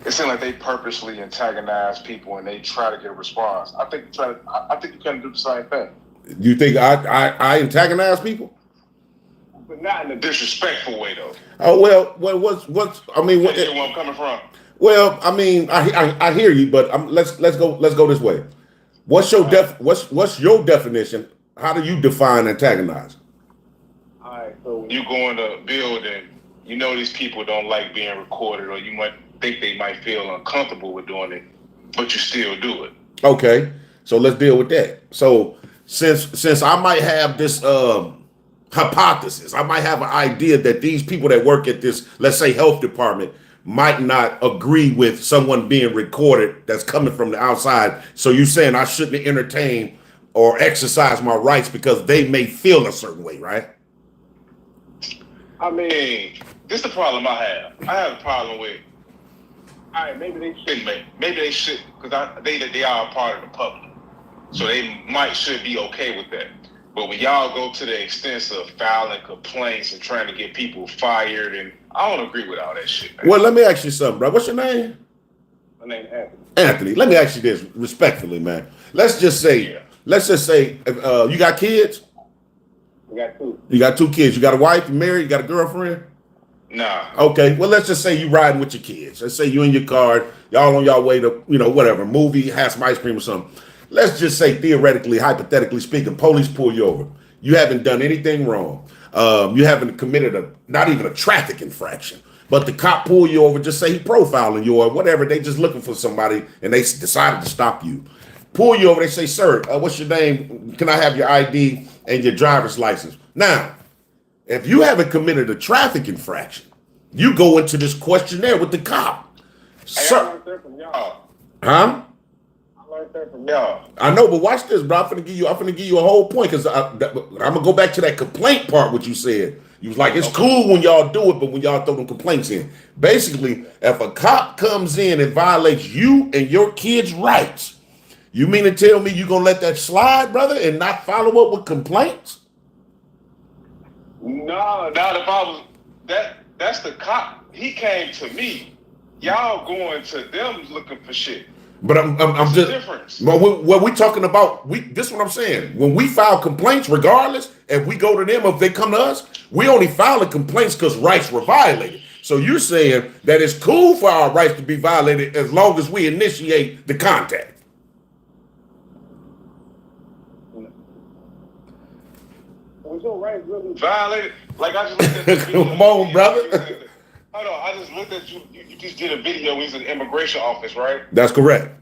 It seems like they purposely antagonize people and they try to get a response. I think you can do the same thing. You think I antagonize people? But not in a disrespectful way, though. Oh well, what's I mean, Where I'm coming from. Well, I mean, I hear you, but let's go this way. What's your what's your definition? How do you define antagonize? All right, so when you go in a building, you know these people don't like being recorded, or you might think they might feel uncomfortable with doing it, but you still do it. Okay, so let's deal with that. So since I might have this hypothesis, I might have an idea that these people that work at this, let's say, health department might not agree with someone being recorded that's coming from the outside. So you're saying I shouldn't entertain or exercise my rights because they may feel a certain way, right? I mean, this is the problem I have. I have a problem with, all right, maybe they should, because they are a part of the public. So they should be okay with that. But when y'all go to the extent of filing complaints and trying to get people fired, and I don't agree with all that shit, man. Well, let me ask you something, bro. What's your name? My name's Anthony. Anthony, let me ask you this respectfully, man. Let's just say, you got kids? We got two. You got two kids. You got a wife, you married, you got a girlfriend? Nah. Okay, well, let's just say you riding with your kids. Let's say you in your car, y'all on y'all way to, whatever, movie, have some ice cream or something. Let's just say, theoretically, hypothetically speaking, police pull you over. You haven't done anything wrong. You haven't committed not even a traffic infraction. But the cop pull you over, just say he profiling you or whatever. They just looking for somebody and they decided to stop you. Pull you over, they say, sir, what's your name? Can I have your ID and your driver's license? Now, if you haven't committed a traffic infraction, you go into this questionnaire with the cop. Sir, I learned that from y'all. Huh? I learned that from y'all. I know, but watch this, bro. I'm finna give you a whole point because I'm gonna go back to that complaint part. What you said, you was like, it's cool when y'all do it, but when y'all throw them complaints in, basically, if a cop comes in and violates you and your kids' rights, you mean to tell me you gonna let that slide, brother, and not follow up with complaints? No, the problem that's the cop. He came to me. Y'all going to them looking for shit. But I'm just difference. But what we talking about? This is what I'm saying. When we file complaints, regardless, if we go to them, if they come to us, we only file the complaints because rights were violated. So you're saying that it's cool for our rights to be violated as long as we initiate the contact. Was your rights really violated? Like I just looked at Come on, brother. Hold on, I just looked at you. You just did a video. We was in the immigration office, right? That's correct.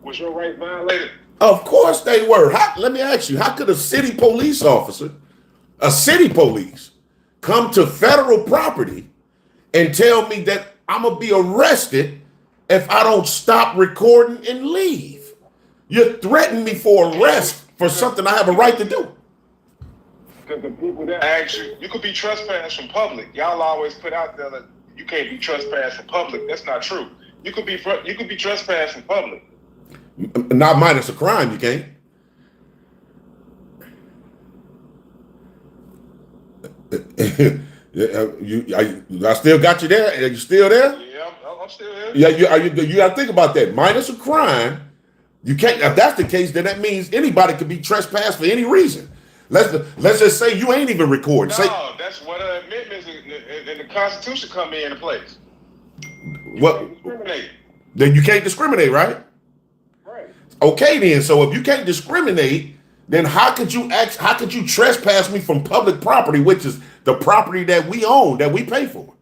Was your rights violated? Of course they were. Let me ask you, how could a city police officer, come to federal property and tell me that I'm going to be arrested if I don't stop recording and leave? You're threatening me for arrest for something I have a right to do. Because the people that ask you could be trespassed from public. Y'all always put out there that you can't be trespassed from public. That's not true. You could be trespassed from public. Not minus a crime, you can't. I still got you there. Are you still there? Yeah, I'm still here. Yeah, you got to think about that. Minus a crime, you can't. If that's the case, then that means anybody could be trespassed for any reason. Let's just say you ain't even recording. No, that's what amendments in the Constitution come into place. What? Discriminate. Then you can't discriminate, right? Right. Okay, then. So if you can't discriminate, then how could you trespass me from public property, which is the property that we own, that we pay for?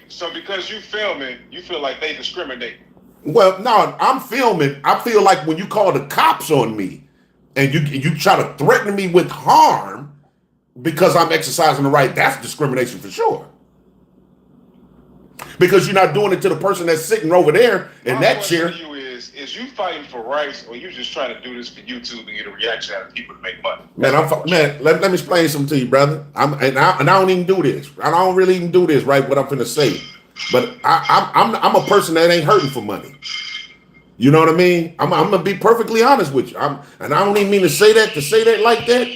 So because you filming, you feel like they discriminate. Well, no, I'm filming. I feel like when you call the cops on me and you try to threaten me with harm because I'm exercising the right, that's discrimination for sure. Because you're not doing it to the person that's sitting over there in that chair. My question to you is you fighting for rights, or you just trying to do this for YouTube and get a reaction out of people to make money? Man, let me explain something to you, brother. I don't even do this. I don't really even do this, right? What I'm finna say, but I'm a person that ain't hurting for money. You know what I mean? I'm gonna be perfectly honest with you. And I don't even mean to say that like that,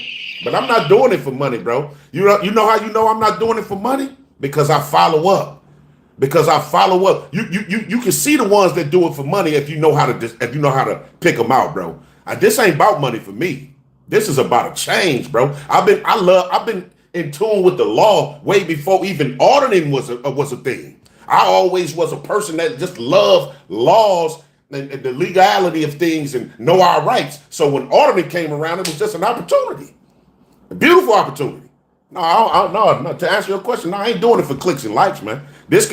but I'm not doing it for money, bro. You know how you know I'm not doing it for money? Because I follow up. You can see the ones that do it for money if you know how to pick them out, bro. This ain't about money for me. This is about a change, bro. I've been in tune with the law way before even auditing was a thing. I always was a person that just loved laws and the legality of things and know our rights. So when auditing came around, it was just an opportunity, a beautiful opportunity. No, to answer your question, no, I ain't doing it for clicks and likes, man. This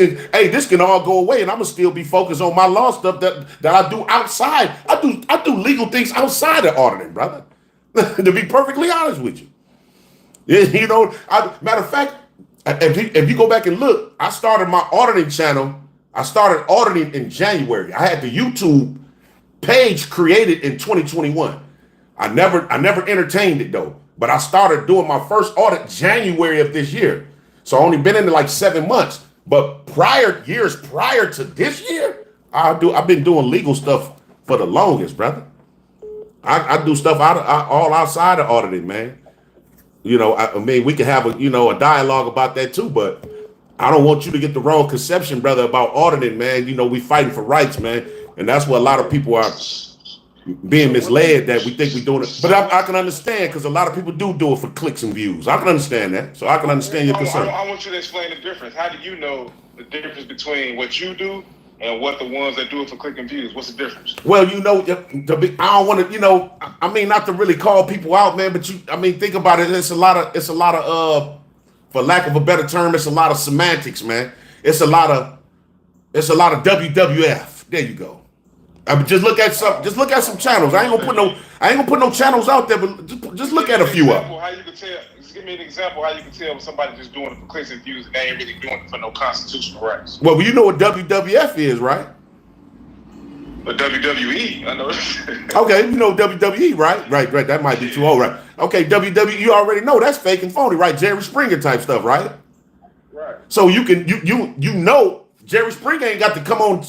can all go away, and I'm gonna still be focused on my law stuff that I do outside. I do legal things outside of auditing, brother. To be perfectly honest with you, you know. Matter of fact, if you go back and look, I started my auditing channel. I started auditing in January. I had the YouTube page created in 2021. I never entertained it though. But I started doing my first audit January of this year. So I only been in it like 7 months. But years prior to this year, I've been doing legal stuff for the longest, brother. I do stuff all outside of auditing, man. You know, I mean, we can have a dialogue about that too, but I don't want you to get the wrong conception, brother, about auditing, man. You know, we fighting for rights, man. And that's what a lot of people are being misled that we think we're doing it. But I can understand, because a lot of people do it for clicks and views. I can understand that. So I can understand your concern. I want you to explain the difference. How do you know the difference between what you do and what the ones that do it for click and views? What's the difference? Well, I don't want to, I mean, not to really call people out, man, but think about it. It's a lot of, for lack of a better term, it's a lot of semantics, man. It's a lot of WWF. There you go. Just look at some channels. I ain't gonna put no channels out there, but just look at a few of them. How you can tell? Just give me an example how you can tell when somebody just doing it for clicks and views and they ain't really doing it for no constitutional rights. Well, you know what WWF is, right? But WWE, I know. Okay, you know WWE, right? Right. That might be too old, right? Okay, WWE, you already know that's fake and phony, right? Jerry Springer type stuff, right? Right. So you know. Jerry Springer ain't got to come on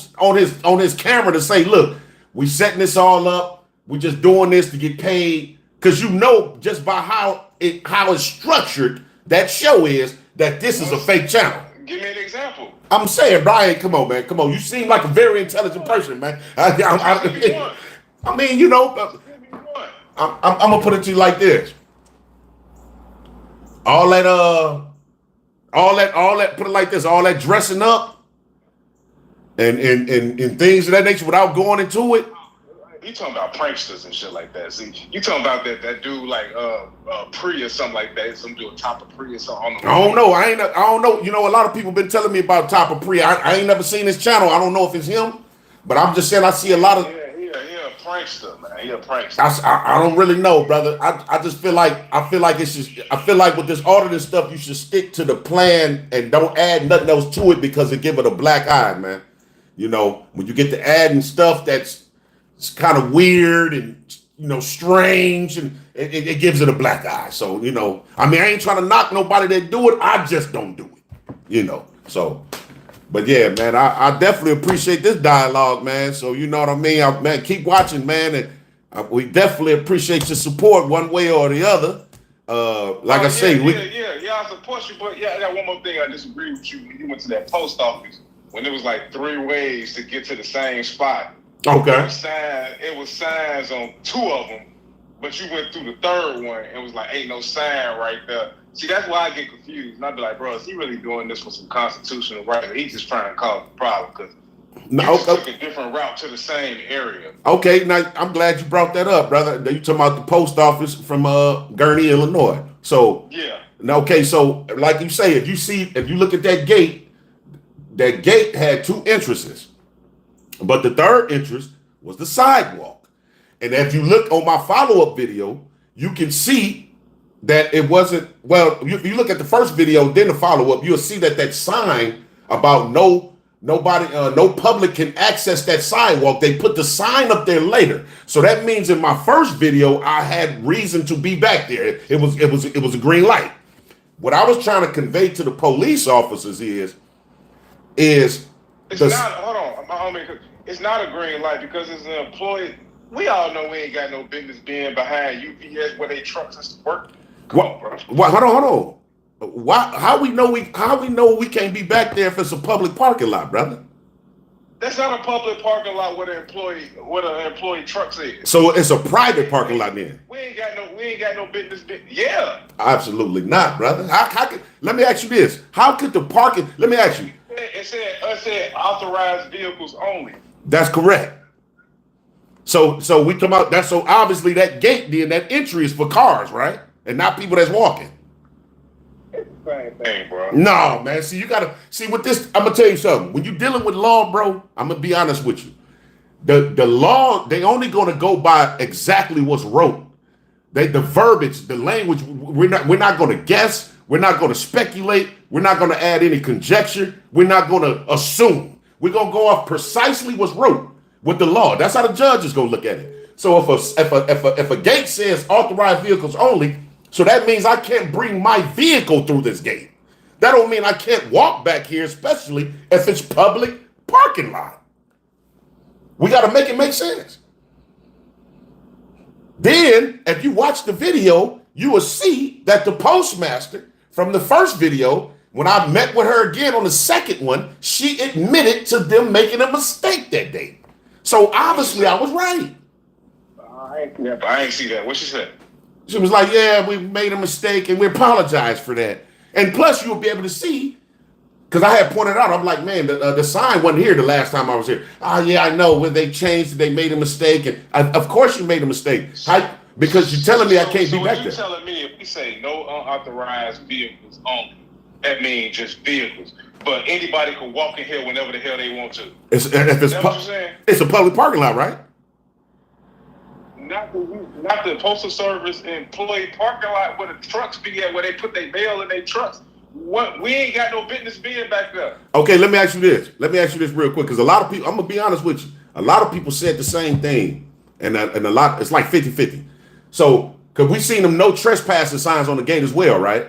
his camera to say, look, we setting this all up. We just doing this to get paid. Because you know just by how it's structured, that show is that this is a fake channel. Give me an example. I'm saying, Brian, come on, man. Come on. You seem like a very intelligent person, man. I mean, you know, I'm going to put it to you like this. All that, put it like this, all that dressing up, and things of that nature without going into it. You talking about pranksters and shit like that. See, you talking about that dude like Pri or something like that. Some dude top of Pri or something. I don't know. I don't know. You know, a lot of people been telling me about Top of Pri. I ain't never seen his channel. I don't know if it's him, but I'm just saying I see a lot of. Yeah, he a prankster, man. He a prankster. I don't really know, brother. I just feel like with this auditing stuff, you should stick to the plan and don't add nothing else to it because it give it a black eye, man. You know, when you get to adding stuff that's kind of weird and strange, and it gives it a black eye. So, you know, I mean, I ain't trying to knock nobody that do it. I just don't do it, you know. So, but yeah, man, I definitely appreciate this dialogue, man. So, you know what I mean? Man, keep watching, man. And we definitely appreciate your support one way or the other. Like I say, I support you, but yeah, I got one more thing I disagree with you. When you went to that post office, when it was like 3 ways to get to the same spot. Okay. It was signs on 2 of them, but you went through the 3rd one and it was like, ain't no sign right there. See, that's why I get confused. And I'd be like, bro, is he really doing this for some constitutional right? Or he's just trying to cause a problem because he took a different route to the same area. Okay, now I'm glad you brought that up, brother. You talking about the post office from Gurnee, Illinois. So yeah. Okay, so like you say, if you look at that gate had 2 entrances. But the 3rd entrance was the sidewalk. And if you look on my follow-up video, you can see that it wasn't, well, if you look at the first video, then the follow-up, you'll see that sign about no public can access that sidewalk. They put the sign up there later. So that means in my first video, I had reason to be back there. It was a green light. What I was trying to convey to the police officers is it's not, hold on, homie, it's not a green light because it's an employee. We all know we ain't got no business being behind UPS where they trucks us to work. Come on, bro. Hold on. How we know we can't be back there if it's a public parking lot, brother? That's not a public parking lot where an employee trucks is. So it's a private parking lot then. We ain't got no business. Yeah. Absolutely not, brother. Let me ask you this. How could the parking, let me ask you. It said authorized vehicles only. That's correct. So we come out, that's so obviously that gate then, that entry is for cars, right? And not people that's walking. It's the same thing, bro. No, man. See, you gotta see with this. I'm gonna tell you something. When you're dealing with law, bro, I'm gonna be honest with you. The law, they only gonna go by exactly what's wrote. The verbiage, the language, we're not gonna guess, we're not gonna speculate, we're not gonna add any conjecture, we're not gonna assume. We're gonna go off precisely what's wrote with the law. That's how the judge is gonna look at it. So if a gate says authorized vehicles only, so that means I can't bring my vehicle through this gate. That don't mean I can't walk back here, especially if it's public parking lot. We got to make it make sense. Then, if you watch the video, you will see that the postmaster from the first video, when I met with her again on the second one, she admitted to them making a mistake that day. So obviously I was right. I ain't see that. What she said? She was like, yeah, we made a mistake and we apologize for that. And plus you'll be able to see, because I had pointed out, I'm like, man, the sign wasn't here the last time I was here. Oh, yeah, I know. When they changed it, they made a mistake. And of course you made a mistake. Because you're telling me I can't be back there. You're telling me if we say no unauthorized vehicles only, that means just vehicles. But anybody can walk in here whenever the hell they want to. It's a public parking lot, right? Not the postal service employee parking lot where the trucks be at, where they put their mail in their trucks. What, we ain't got no business being back there. Okay, let me ask you this. Let me ask you this real quick, because a lot of people, I'm gonna be honest with you, a lot of people said the same thing, and a lot, it's like 50-50. So, because we seen them no trespassing signs on the gate as well, right?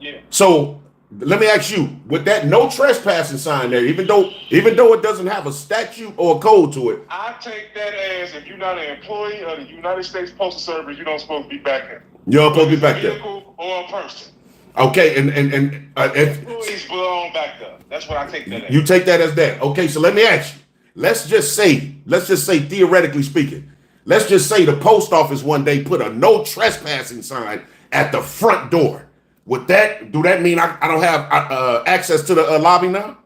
Yeah. So let me ask you, with that no trespassing sign there, even though it doesn't have a statute or a code to it, I take that as if you're not an employee of the United States Postal Service, you don't supposed to be back there. You don't supposed to be back there. Vehicle or a person. Okay, and employees belong back there. That's what I take that as. You take that as that. Okay, so let me ask you. Let's just say theoretically speaking, let's just say the post office one day put a no trespassing sign at the front door. Do that mean I don't have access to the lobby now?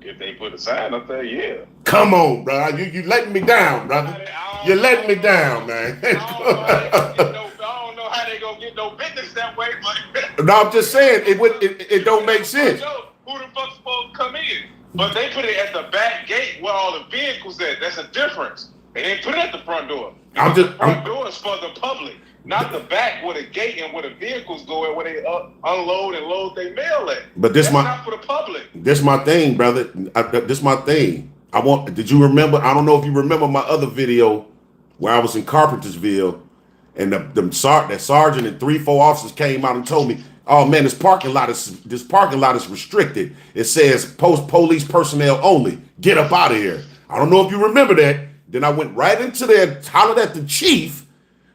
If they put a sign up there, yeah. Come on, bro. You letting me down, brother. You're letting me down, man. I don't know how they gonna get no business that way, but no, I'm just saying it don't make sense. Who the fuck's supposed to come in? But they put it at the back gate where all the vehicles at. That's a difference. They didn't put it at the front door. The front door is for the public, not the back where the gate and where the vehicles go at, where they unload and load their mail at. But that's not for the public. This my thing, brother. This my thing. Did you remember? I don't know if you remember my other video where I was in Carpentersville, and that sergeant and 3-4 officers came out and told me, "Oh man, this parking lot is restricted. It says police personnel only. Get up out of here." I don't know if you remember that. Then I went right into there, hollered at the chief,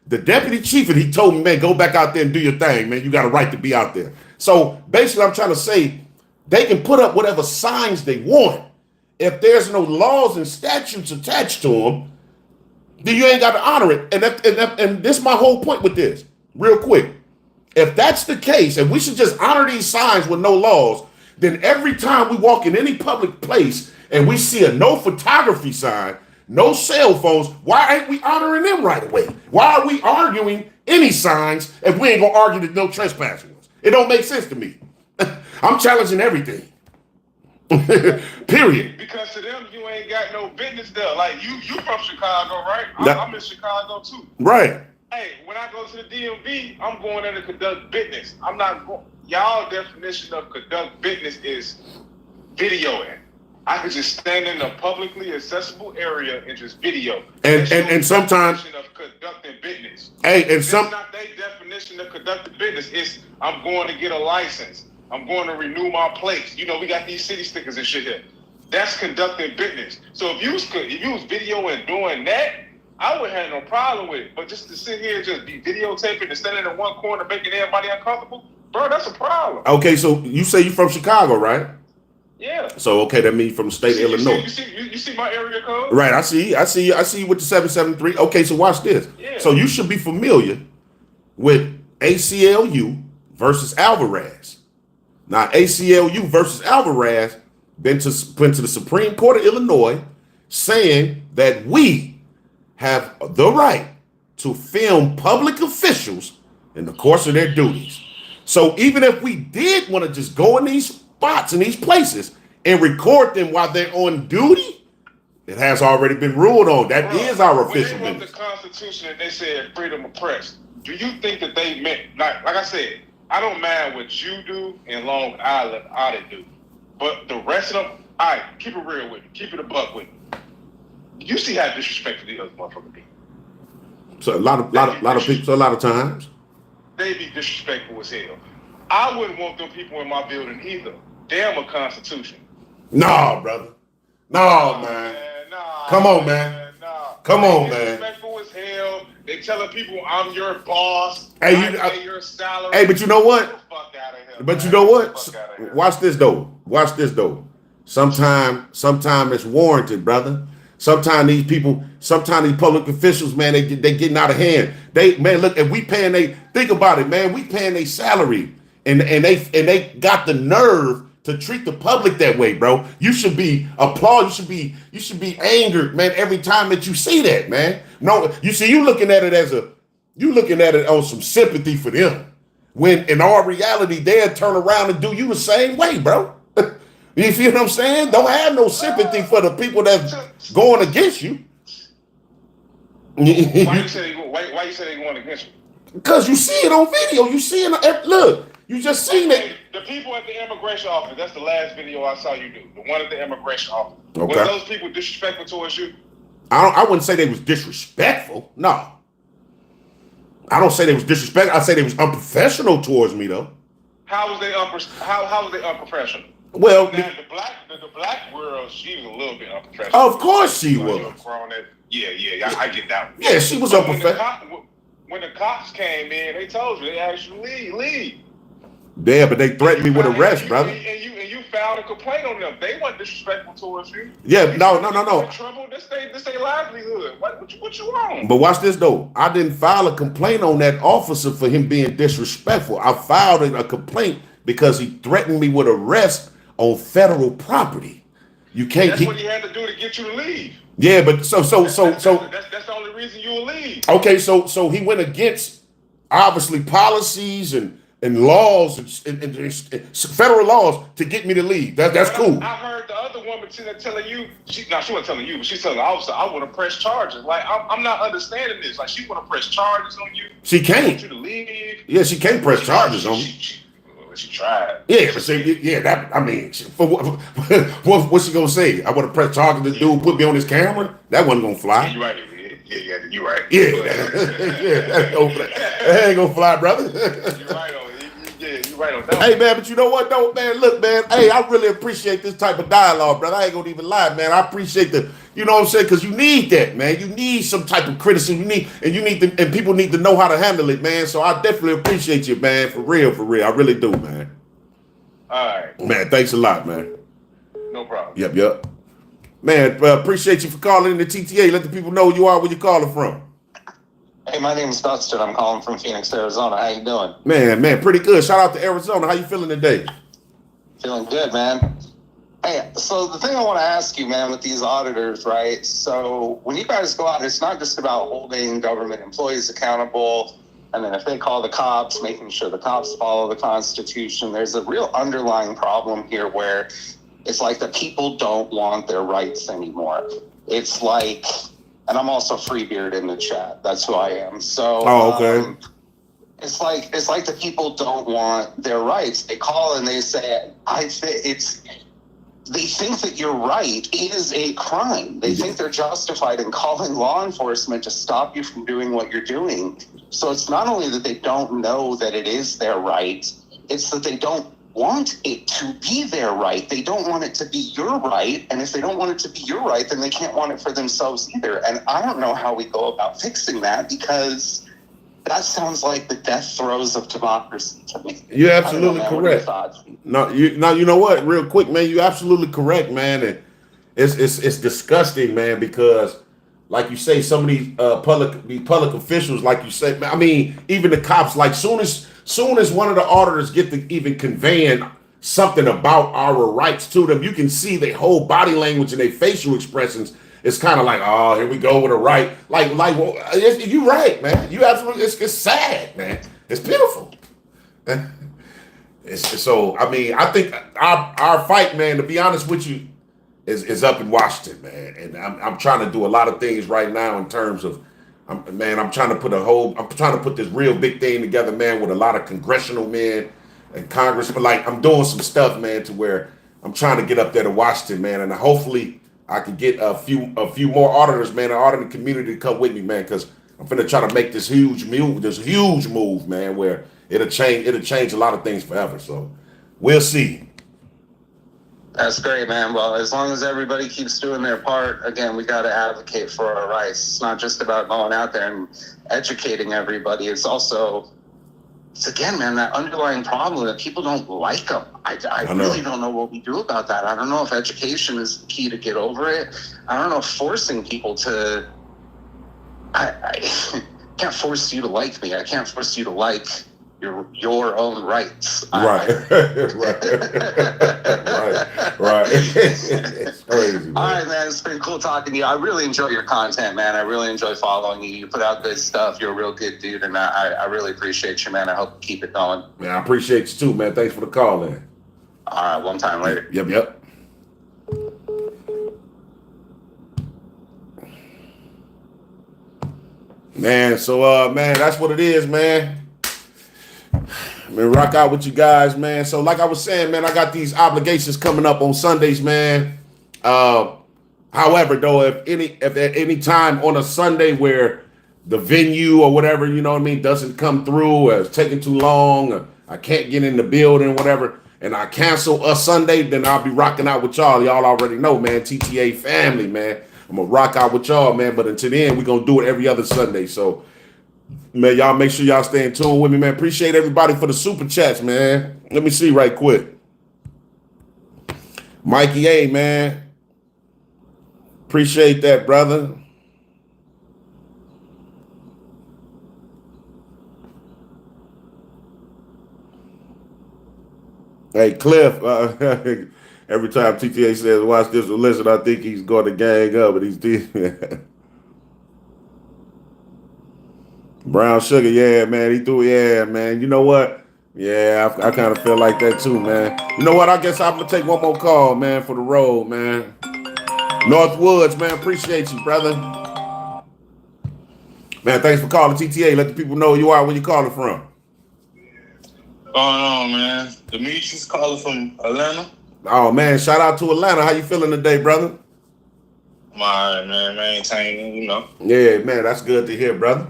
the deputy chief, and he told me, "Man, go back out there and do your thing, man. You got a right to be out there." So basically, I'm trying to say they can put up whatever signs they want. If there's no laws and statutes attached to them, then you ain't got to honor it. And this is my whole point with this, real quick. If that's the case, and we should just honor these signs with no laws, then every time we walk in any public place and we see a no photography sign, no cell phones, why ain't we honoring them right away? Why are we arguing any signs if we ain't gonna argue the no trespassing ones? It don't make sense to me. I'm challenging everything. Period. Because to them, you ain't got no business there. Like you from Chicago, right? I'm in Chicago too. Right. Hey, when I go to the DMV, I'm going there to conduct business. I'm not going. Y'all definition of conduct business is videoing. I could just stand in a publicly accessible area and just video. And sometimes of conducting business. Hey, and It's not their definition of conducting business. It's I'm going to get a license. I'm going to renew my plates. You know, we got these city stickers and shit here. That's conducting business. So if you was videoing doing that, I wouldn't have no problem with it. But just to sit here and just be videotaping and standing in one corner making everybody uncomfortable, bro, that's a problem. Okay, so you say you're from Chicago, right? Yeah. So okay, that means from the state of Illinois. You see my area code? Right, I see you with the 773. Okay, so watch this. Yeah. So you should be familiar with ACLU versus Alvarez. Now, ACLU versus Alvarez went to the Supreme Court of Illinois saying that we have the right to film public officials in the course of their duties. So even if we did want to just go in these spots and these places and record them while they're on duty, it has already been ruled on. That is our official when they wrote business. the Constitution and they said freedom of press, do you think that they meant, like I said, I don't mind what you do in Long Island, how they do. But the rest of them, all right, keep it real with me. Keep it a buck with me. You see how disrespectful these other motherfuckers be. So a lot of people, so a lot of times. They be disrespectful as hell. I wouldn't want them people in my building either. Damn a Constitution. No, brother. No, man. Nah, Come on, man. Nah. Come on, They man. disrespectful as hell. They telling people I'm your boss. Hey, I pay your salary. Hey, but you know what? Get the fuck out of here, But man. you know what? Get the fuck outta here. Watch this though. Watch this though. Sometime it's warranted, brother. Sometimes these public officials, man, they getting out of hand. Look, if we paying think about it, man, we paying their salary, and they got the nerve to treat the public that way, bro. You should be applauded. You should be angered, man, every time that you see that, man. No, you looking at it on some sympathy for them. When in all reality, they'll turn around and do you the same way, bro. You feel what I'm saying? Don't have no sympathy for the people that's going against you. Why you say they going against you? Because you see it on video. You see it. Look, you just seen it. The people at the immigration office, that's the last video I saw you do. The one at the immigration office. Okay. Was those people disrespectful towards you? I wouldn't say they was disrespectful. No. I don't say they was disrespectful. I say they was unprofessional towards me, though. How was they unprofessional? Well, Now, the black world, she was a little bit unprofessional. of course she was. Yeah, I get that one. Yeah, she was But unprofessional. when the cops came in, they told you, they asked you to leave. Yeah, but they threatened me with arrest, brother. And you filed a complaint on them. They weren't disrespectful towards you. Yeah, no. Trouble. This their livelihood. What you want? But watch this though. I didn't file a complaint on that officer for him being disrespectful. I filed a complaint because he threatened me with arrest on federal property. You can't. That's what he had to do to get you to leave. Yeah, but so. That's the only reason you will leave. Okay, so he went against obviously policies and laws and federal laws to get me to leave. That's cool. I heard the other woman telling you, she wasn't telling you, but she's telling the officer, I want to press charges. Like, I'm not understanding this. Like, she want to press charges on you. She can't. Want you to leave. Yeah, she can't press charges on me. She tried. Yeah, but what's she gonna say? I want to press charges. This dude put me on his camera. That wasn't gonna fly. You're right. Yeah, you're right. Yeah, yeah, that ain't gonna fly, brother. You're right on. Yeah, you're right on that. Hey, man, but you know what, though, man? Look, man, hey, I really appreciate this type of dialogue, brother. I ain't gonna even lie, man. I appreciate you know what I'm saying? Because you need that, man. You need some type of criticism. And people need to know how to handle it, man. So I definitely appreciate you, man. For real. I really do, man. All right. Man, thanks a lot, man. No problem. Yep. Man, appreciate you for calling in the TTA. Let the people know who you are, where you calling from. Hey, my name is Dustin. I'm calling from Phoenix, Arizona. How you doing? Man, pretty good. Shout out to Arizona. How you feeling today? Feeling good, man. Hey, so the thing I want to ask you, man, with these auditors, right? So when you guys go out, it's not just about holding government employees accountable, and then if they call the cops, making sure the cops follow the Constitution. There's a real underlying problem here where it's like the people don't want their rights anymore. It's like, and I'm also Freebeard in the chat. That's who I am. So, okay. It's like the people don't want their rights. They call and they say, they think that your right is a crime. They think they're justified in calling law enforcement to stop you from doing what you're doing. So it's not only that they don't know that it is their right, it's that they don't want it to be their right. They don't want it to be your right. And if they don't want it to be your right, then they can't want it for themselves either. And I don't know how we go about fixing that, because that sounds like the death throes of democracy to me. You're absolutely correct. No, you know what? Real quick, man, you're absolutely correct, man. And it's disgusting, man, because like you say, some of these public officials, like you said, I mean, even the cops, like soon as one of the auditors get to even conveying something about our rights to them, you can see their whole body language and their facial expressions. It's kind of like, oh, here we go with a right. Like, well, you're right, man. You absolutely. It's sad, man. It's pitiful. So, I mean, I think our fight, man, to be honest with you, is up in Washington, man. And I'm trying to do a lot of things right now in terms of, I'm trying to put this real big thing together, man, with a lot of congressional men and Congress. But like, I'm doing some stuff, man, to where I'm trying to get up there to Washington, man, and hopefully I can get a few more auditors, man, an auditing community to come with me, man, because I'm finna try to make this huge move, man, where it'll change a lot of things forever. So we'll see. That's great, man. Well, as long as everybody keeps doing their part, again, we got to advocate for our rights. It's not just about going out there and educating everybody. It's again, man, that underlying problem that people don't like them. I really don't know what we do about that. I don't know if education is the key to get over it. I don't know if forcing people to, I can't force you to like me. I can't force you to like your own rights. Right. Right. It's crazy, man. All right, man. It's been cool talking to you. I really enjoy your content, man. I really enjoy following you. You put out good stuff. You're a real good dude, and I really appreciate you, man. I hope you keep it going. Man, I appreciate you too, man. Thanks for the call, man. All right, one time later. Yep. Man, so man, that's what it is, man. Rock out with you guys, man. So like I was saying, man, I got these obligations coming up on Sundays, man. However, though, if at any time on a Sunday where the venue or whatever, you know what I mean, doesn't come through, or it's taking too long, or I can't get in the building, whatever, and I cancel a Sunday, then I'll be rocking out with y'all. Y'all already know, man, TTA family, man. I'm gonna rock out with y'all, man. But until then, we're gonna do it every other Sunday. So, man, y'all make sure y'all stay in tune with me, man. Appreciate everybody for the super chats, man. Let me see right quick. Mikey A, man. Appreciate that, brother. Hey, Cliff, every time TTA says, watch this or listen, I think he's going to gang up, and he's Brown Sugar, yeah, man. He threw, yeah, man. You know what? Yeah, I kind of feel like that too, man. You know what? I guess I'm going to take one more call, man, for the road, man. Northwoods, man. Appreciate you, brother. Man, thanks for calling TTA. Let the people know who you are, where you calling from. Going on, man? Demetrius calling from Atlanta. Oh, man. Shout out to Atlanta. How you feeling today, brother? I'm all right, man. Maintaining, you know. Yeah, man, that's good to hear, brother.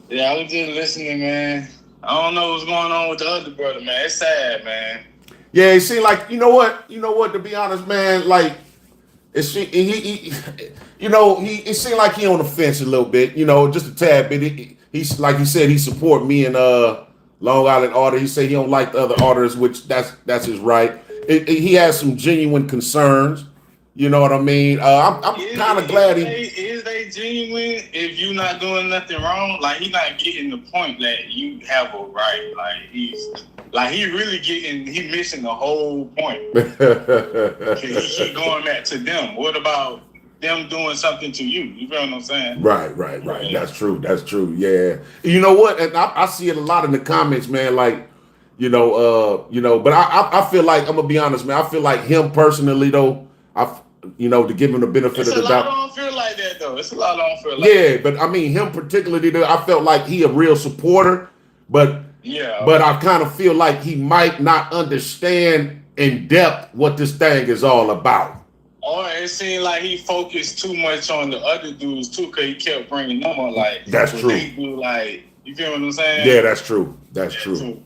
Yeah, I was just listening, man. I don't know what's going on with the other brother, man. It's sad, man. Yeah, it seemed like you know what, to be honest, man, like it seemed it seemed like he on the fence a little bit, just a tad bit. He's like he said, he support me and Long Island Order. He said he don't like the other orders, which that's his right. He has some genuine concerns. You know what I mean? I'm kind of glad Is they genuine if you not doing nothing wrong? Like he not getting the point that you have a right. Like he really he missing the whole point. He going back to them. What about them doing something to you? You feel what I'm saying? Right. Yeah. That's true. Yeah. You know what? And I see it a lot in the comments, man. Like, but I feel like I'm gonna be honest, man. I feel like him personally, though. To give him the benefit of the doubt. It's a lot I don't feel like that, though. It's a lot I don't feel like that. But I mean, him particularly, though, I felt like he a real supporter, but I kind of feel like he might not understand in depth what this thing is all about. Or it seemed like he focused too much on the other dudes, too, because he kept bringing them on, like, that's true. They do, like, you feel what I'm saying? Yeah, that's true. That's true.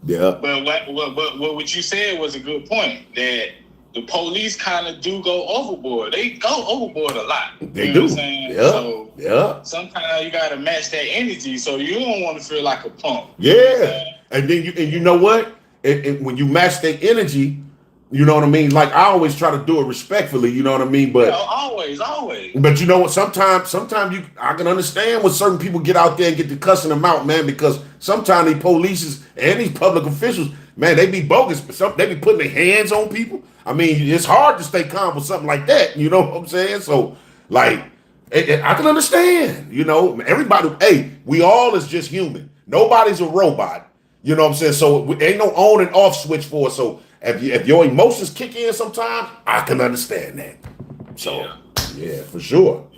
Yeah. But what you said was a good point, that the police kind of do go overboard. They go overboard a lot. They do. What I'm saying? So, sometimes you got to match that energy, so you don't want to feel like a punk. Yeah. And then you know what? When you match that energy, you know what I mean? Like I always try to do it respectfully, you know what I mean? But always. But you know what? Sometimes I can understand when certain people get out there and get to cussing them out, man, because sometimes these police and these public officials, man, they be bogus. They be putting their hands on people. I mean, it's hard to stay calm with something like that. You know what I'm saying? So, like, I can understand. Everybody. Hey, we all is just human. Nobody's a robot. You know what I'm saying? So, ain't no on and off switch for it. So, if your emotions kick in sometimes, I can understand that. So, yeah, for sure.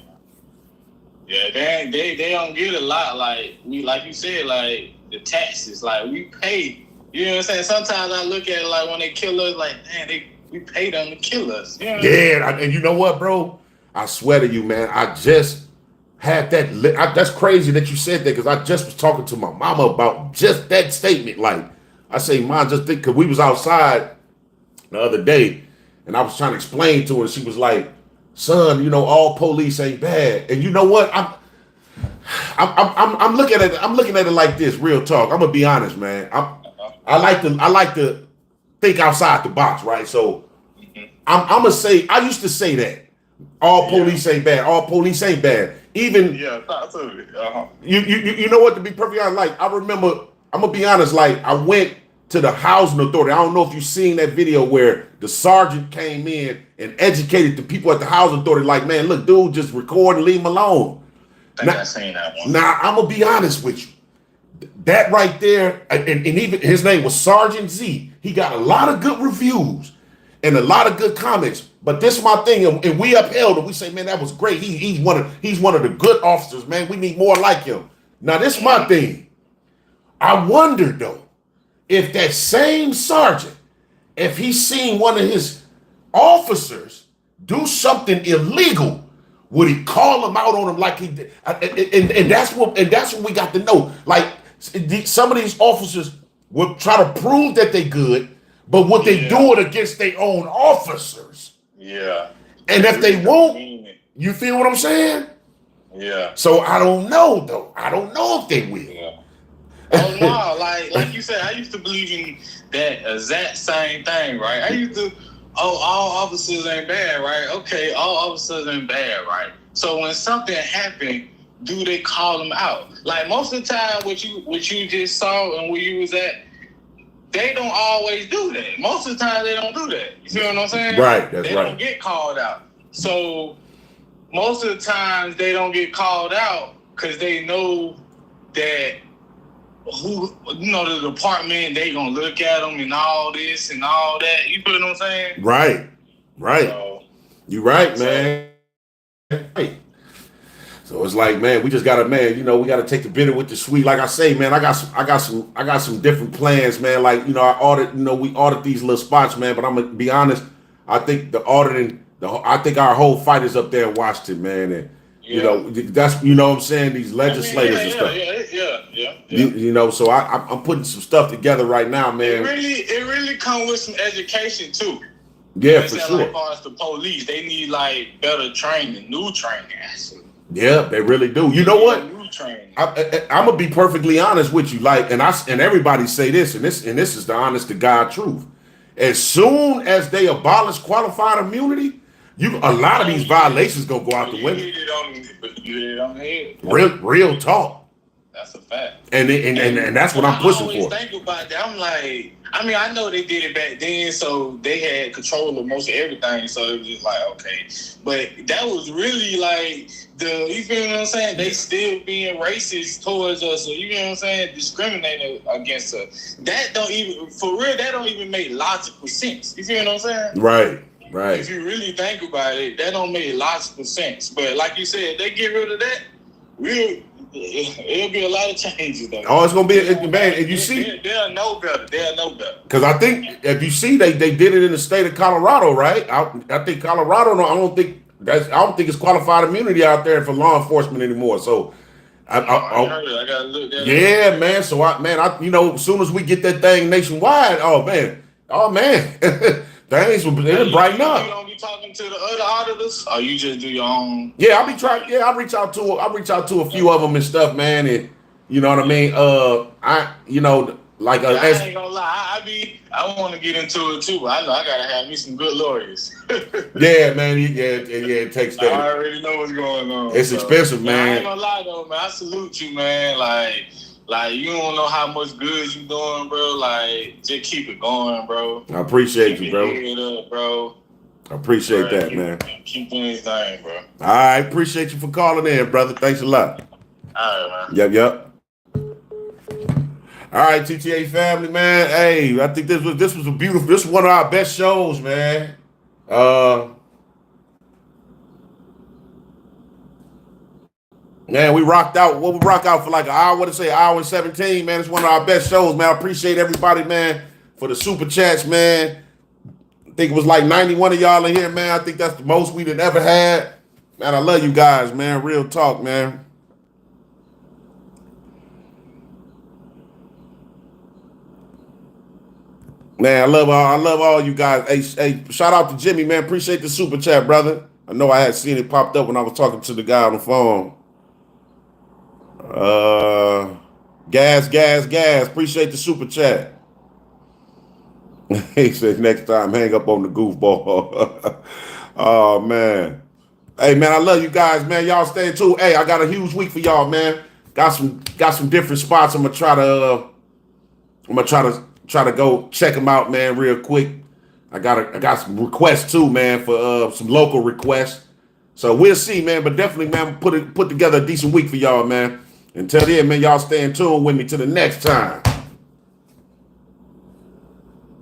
Yeah, they don't get a lot. Like you said, like the taxes. Like we pay. You know what I'm saying? Sometimes I look at it like when they kill us, like, man, we pay them to kill us. You know what and you know what, bro? I swear to you, man, I just had that. That's crazy that you said that because I just was talking to my mama about just that statement. Like, I say, Mom, just think, because we was outside the other day and I was trying to explain to her. She was like, son, all police ain't bad. And you know what? I'm looking at it. I'm looking at it like this, real talk. I'm gonna be honest, man. I like to think outside the box, right? So I'm gonna say, I used to say that all police ain't bad. All police ain't bad. Even talk to me. You know what? To be perfectly honest, like I remember, I'm gonna be honest. Like I went to the housing authority. I don't know if you've seen that video where the sergeant came in and educated the people at the housing authority. Like, man, look, dude, just record and leave him alone. I seen that one. Now I'm gonna be honest with you. That right there, and even his name was Sergeant Z. He got a lot of good reviews and a lot of good comments. But this is my thing, and we upheld him. We say, man, that was great. He's one of the good officers, man. We need more like him. Now, this is my thing. I wonder though, if that same sergeant, if he's seen one of his officers do something illegal, would he call him out on him like he did? And that's what we got to know. Like some of these officers would try to prove that they good, but would they do it against their own officers? Yeah. And if they won't, you feel what I'm saying? Yeah. So I don't know though. I don't know if they will. Yeah. Oh no, like you said, I used to believe in that exact same thing, right? I used to, all officers ain't bad, right? Okay, all officers ain't bad, right? So when something happened, do they call them out? Like most of the time, what you just saw and where you was at, they don't always do that. Most of the time, they don't do that. You see what I'm saying? Right, that's they right. They don't get called out. So most of the times, they don't get called out because they know that the department, they gonna look at them and all this and all that. You feel what I'm saying? Right. So, you right, man. Right. So it's like, man, we just gotta, man, we gotta take the bitter with the sweet. Like I say, man, I got some different plans, man. Like, we audit these little spots, man. But I'm gonna be honest, I think the I think our whole fight is up there in Washington, man, and you know that's what I'm saying. These legislators and stuff. Yeah. You know, so I'm putting some stuff together right now, man. It really comes with some education too. Yeah, for sure. Like, as far as the police, they need like better training, new training. Actually. Yeah, they really do. You know what? New training. I'm gonna be perfectly honest with you. Like, and everybody say this, and this is the honest to God truth. As soon as they abolish qualified immunity, a lot of these violations gonna go out the window. You hit it on the head. Real talk. That's a fact. And that's what I'm pushing I always for. think about that. I'm like, I mean, I know they did it back then, so they had control of most of everything. So it was just like, okay, but that was really like you feel what I'm saying? They still being racist towards us, or you know what I'm saying? Discriminating against us. That don't even make logical sense. You feel what I'm saying? Right. If you really think about it, that don't make logical sense. But like you said, they get rid of that, it'll be a lot of changes though. Oh, it's gonna be man. And you see, they'll know better. Because I think if you see, they did it in the state of Colorado, right? I think Colorado. I don't think it's qualified immunity out there for law enforcement anymore. So, I gotta look that yeah, man. So as soon as we get that thing nationwide, oh man, things will brighten up. You don't be talking to the other auditors, or you just do your own? Yeah, I'll be trying. Yeah, I reach out to a few of them and stuff, man. And you know what I mean. I ain't gonna lie. I want to get into it too. I know I gotta have me some good lawyers. Yeah, man. It takes that. I already know what's going on. It's expensive, man. I ain't gonna lie though, man. I salute you, man. Like you don't know how much good you doing, bro. Like just keep it going, bro. I appreciate you, bro. Keep it up, bro. I appreciate that, man. Keep doing your thing, bro. All right, appreciate you for calling in, brother. Thanks a lot. All right, man. Yep. All right, TTA family, man. Hey, I think this was a beautiful. This was one of our best shows, man. Man, we rocked out. What we rock out for like an hour? What to say? Hour and 17, man. It's one of our best shows, man. I appreciate everybody, man, for the super chats, man. I think it was like 91 of y'all in here, man. I think that's the most we'd ever had. Man, I love you guys, man. Real talk, man. Man, I love all you guys. Hey, shout out to Jimmy, man. Appreciate the super chat, brother. I know I had seen it popped up when I was talking to the guy on the phone. Gas. Appreciate the super chat. He said next time, hang up on the goofball. Oh, man. Hey, man, I love you guys, man. Y'all stay tuned. Hey, I got a huge week for y'all, man. Got some different spots. I'm gonna try to go check them out, man, real quick. I got some requests too, man, for some local requests. So we'll see, man. But definitely, man, put together a decent week for y'all, man. Until then, man, y'all stay in tune with me till the next time.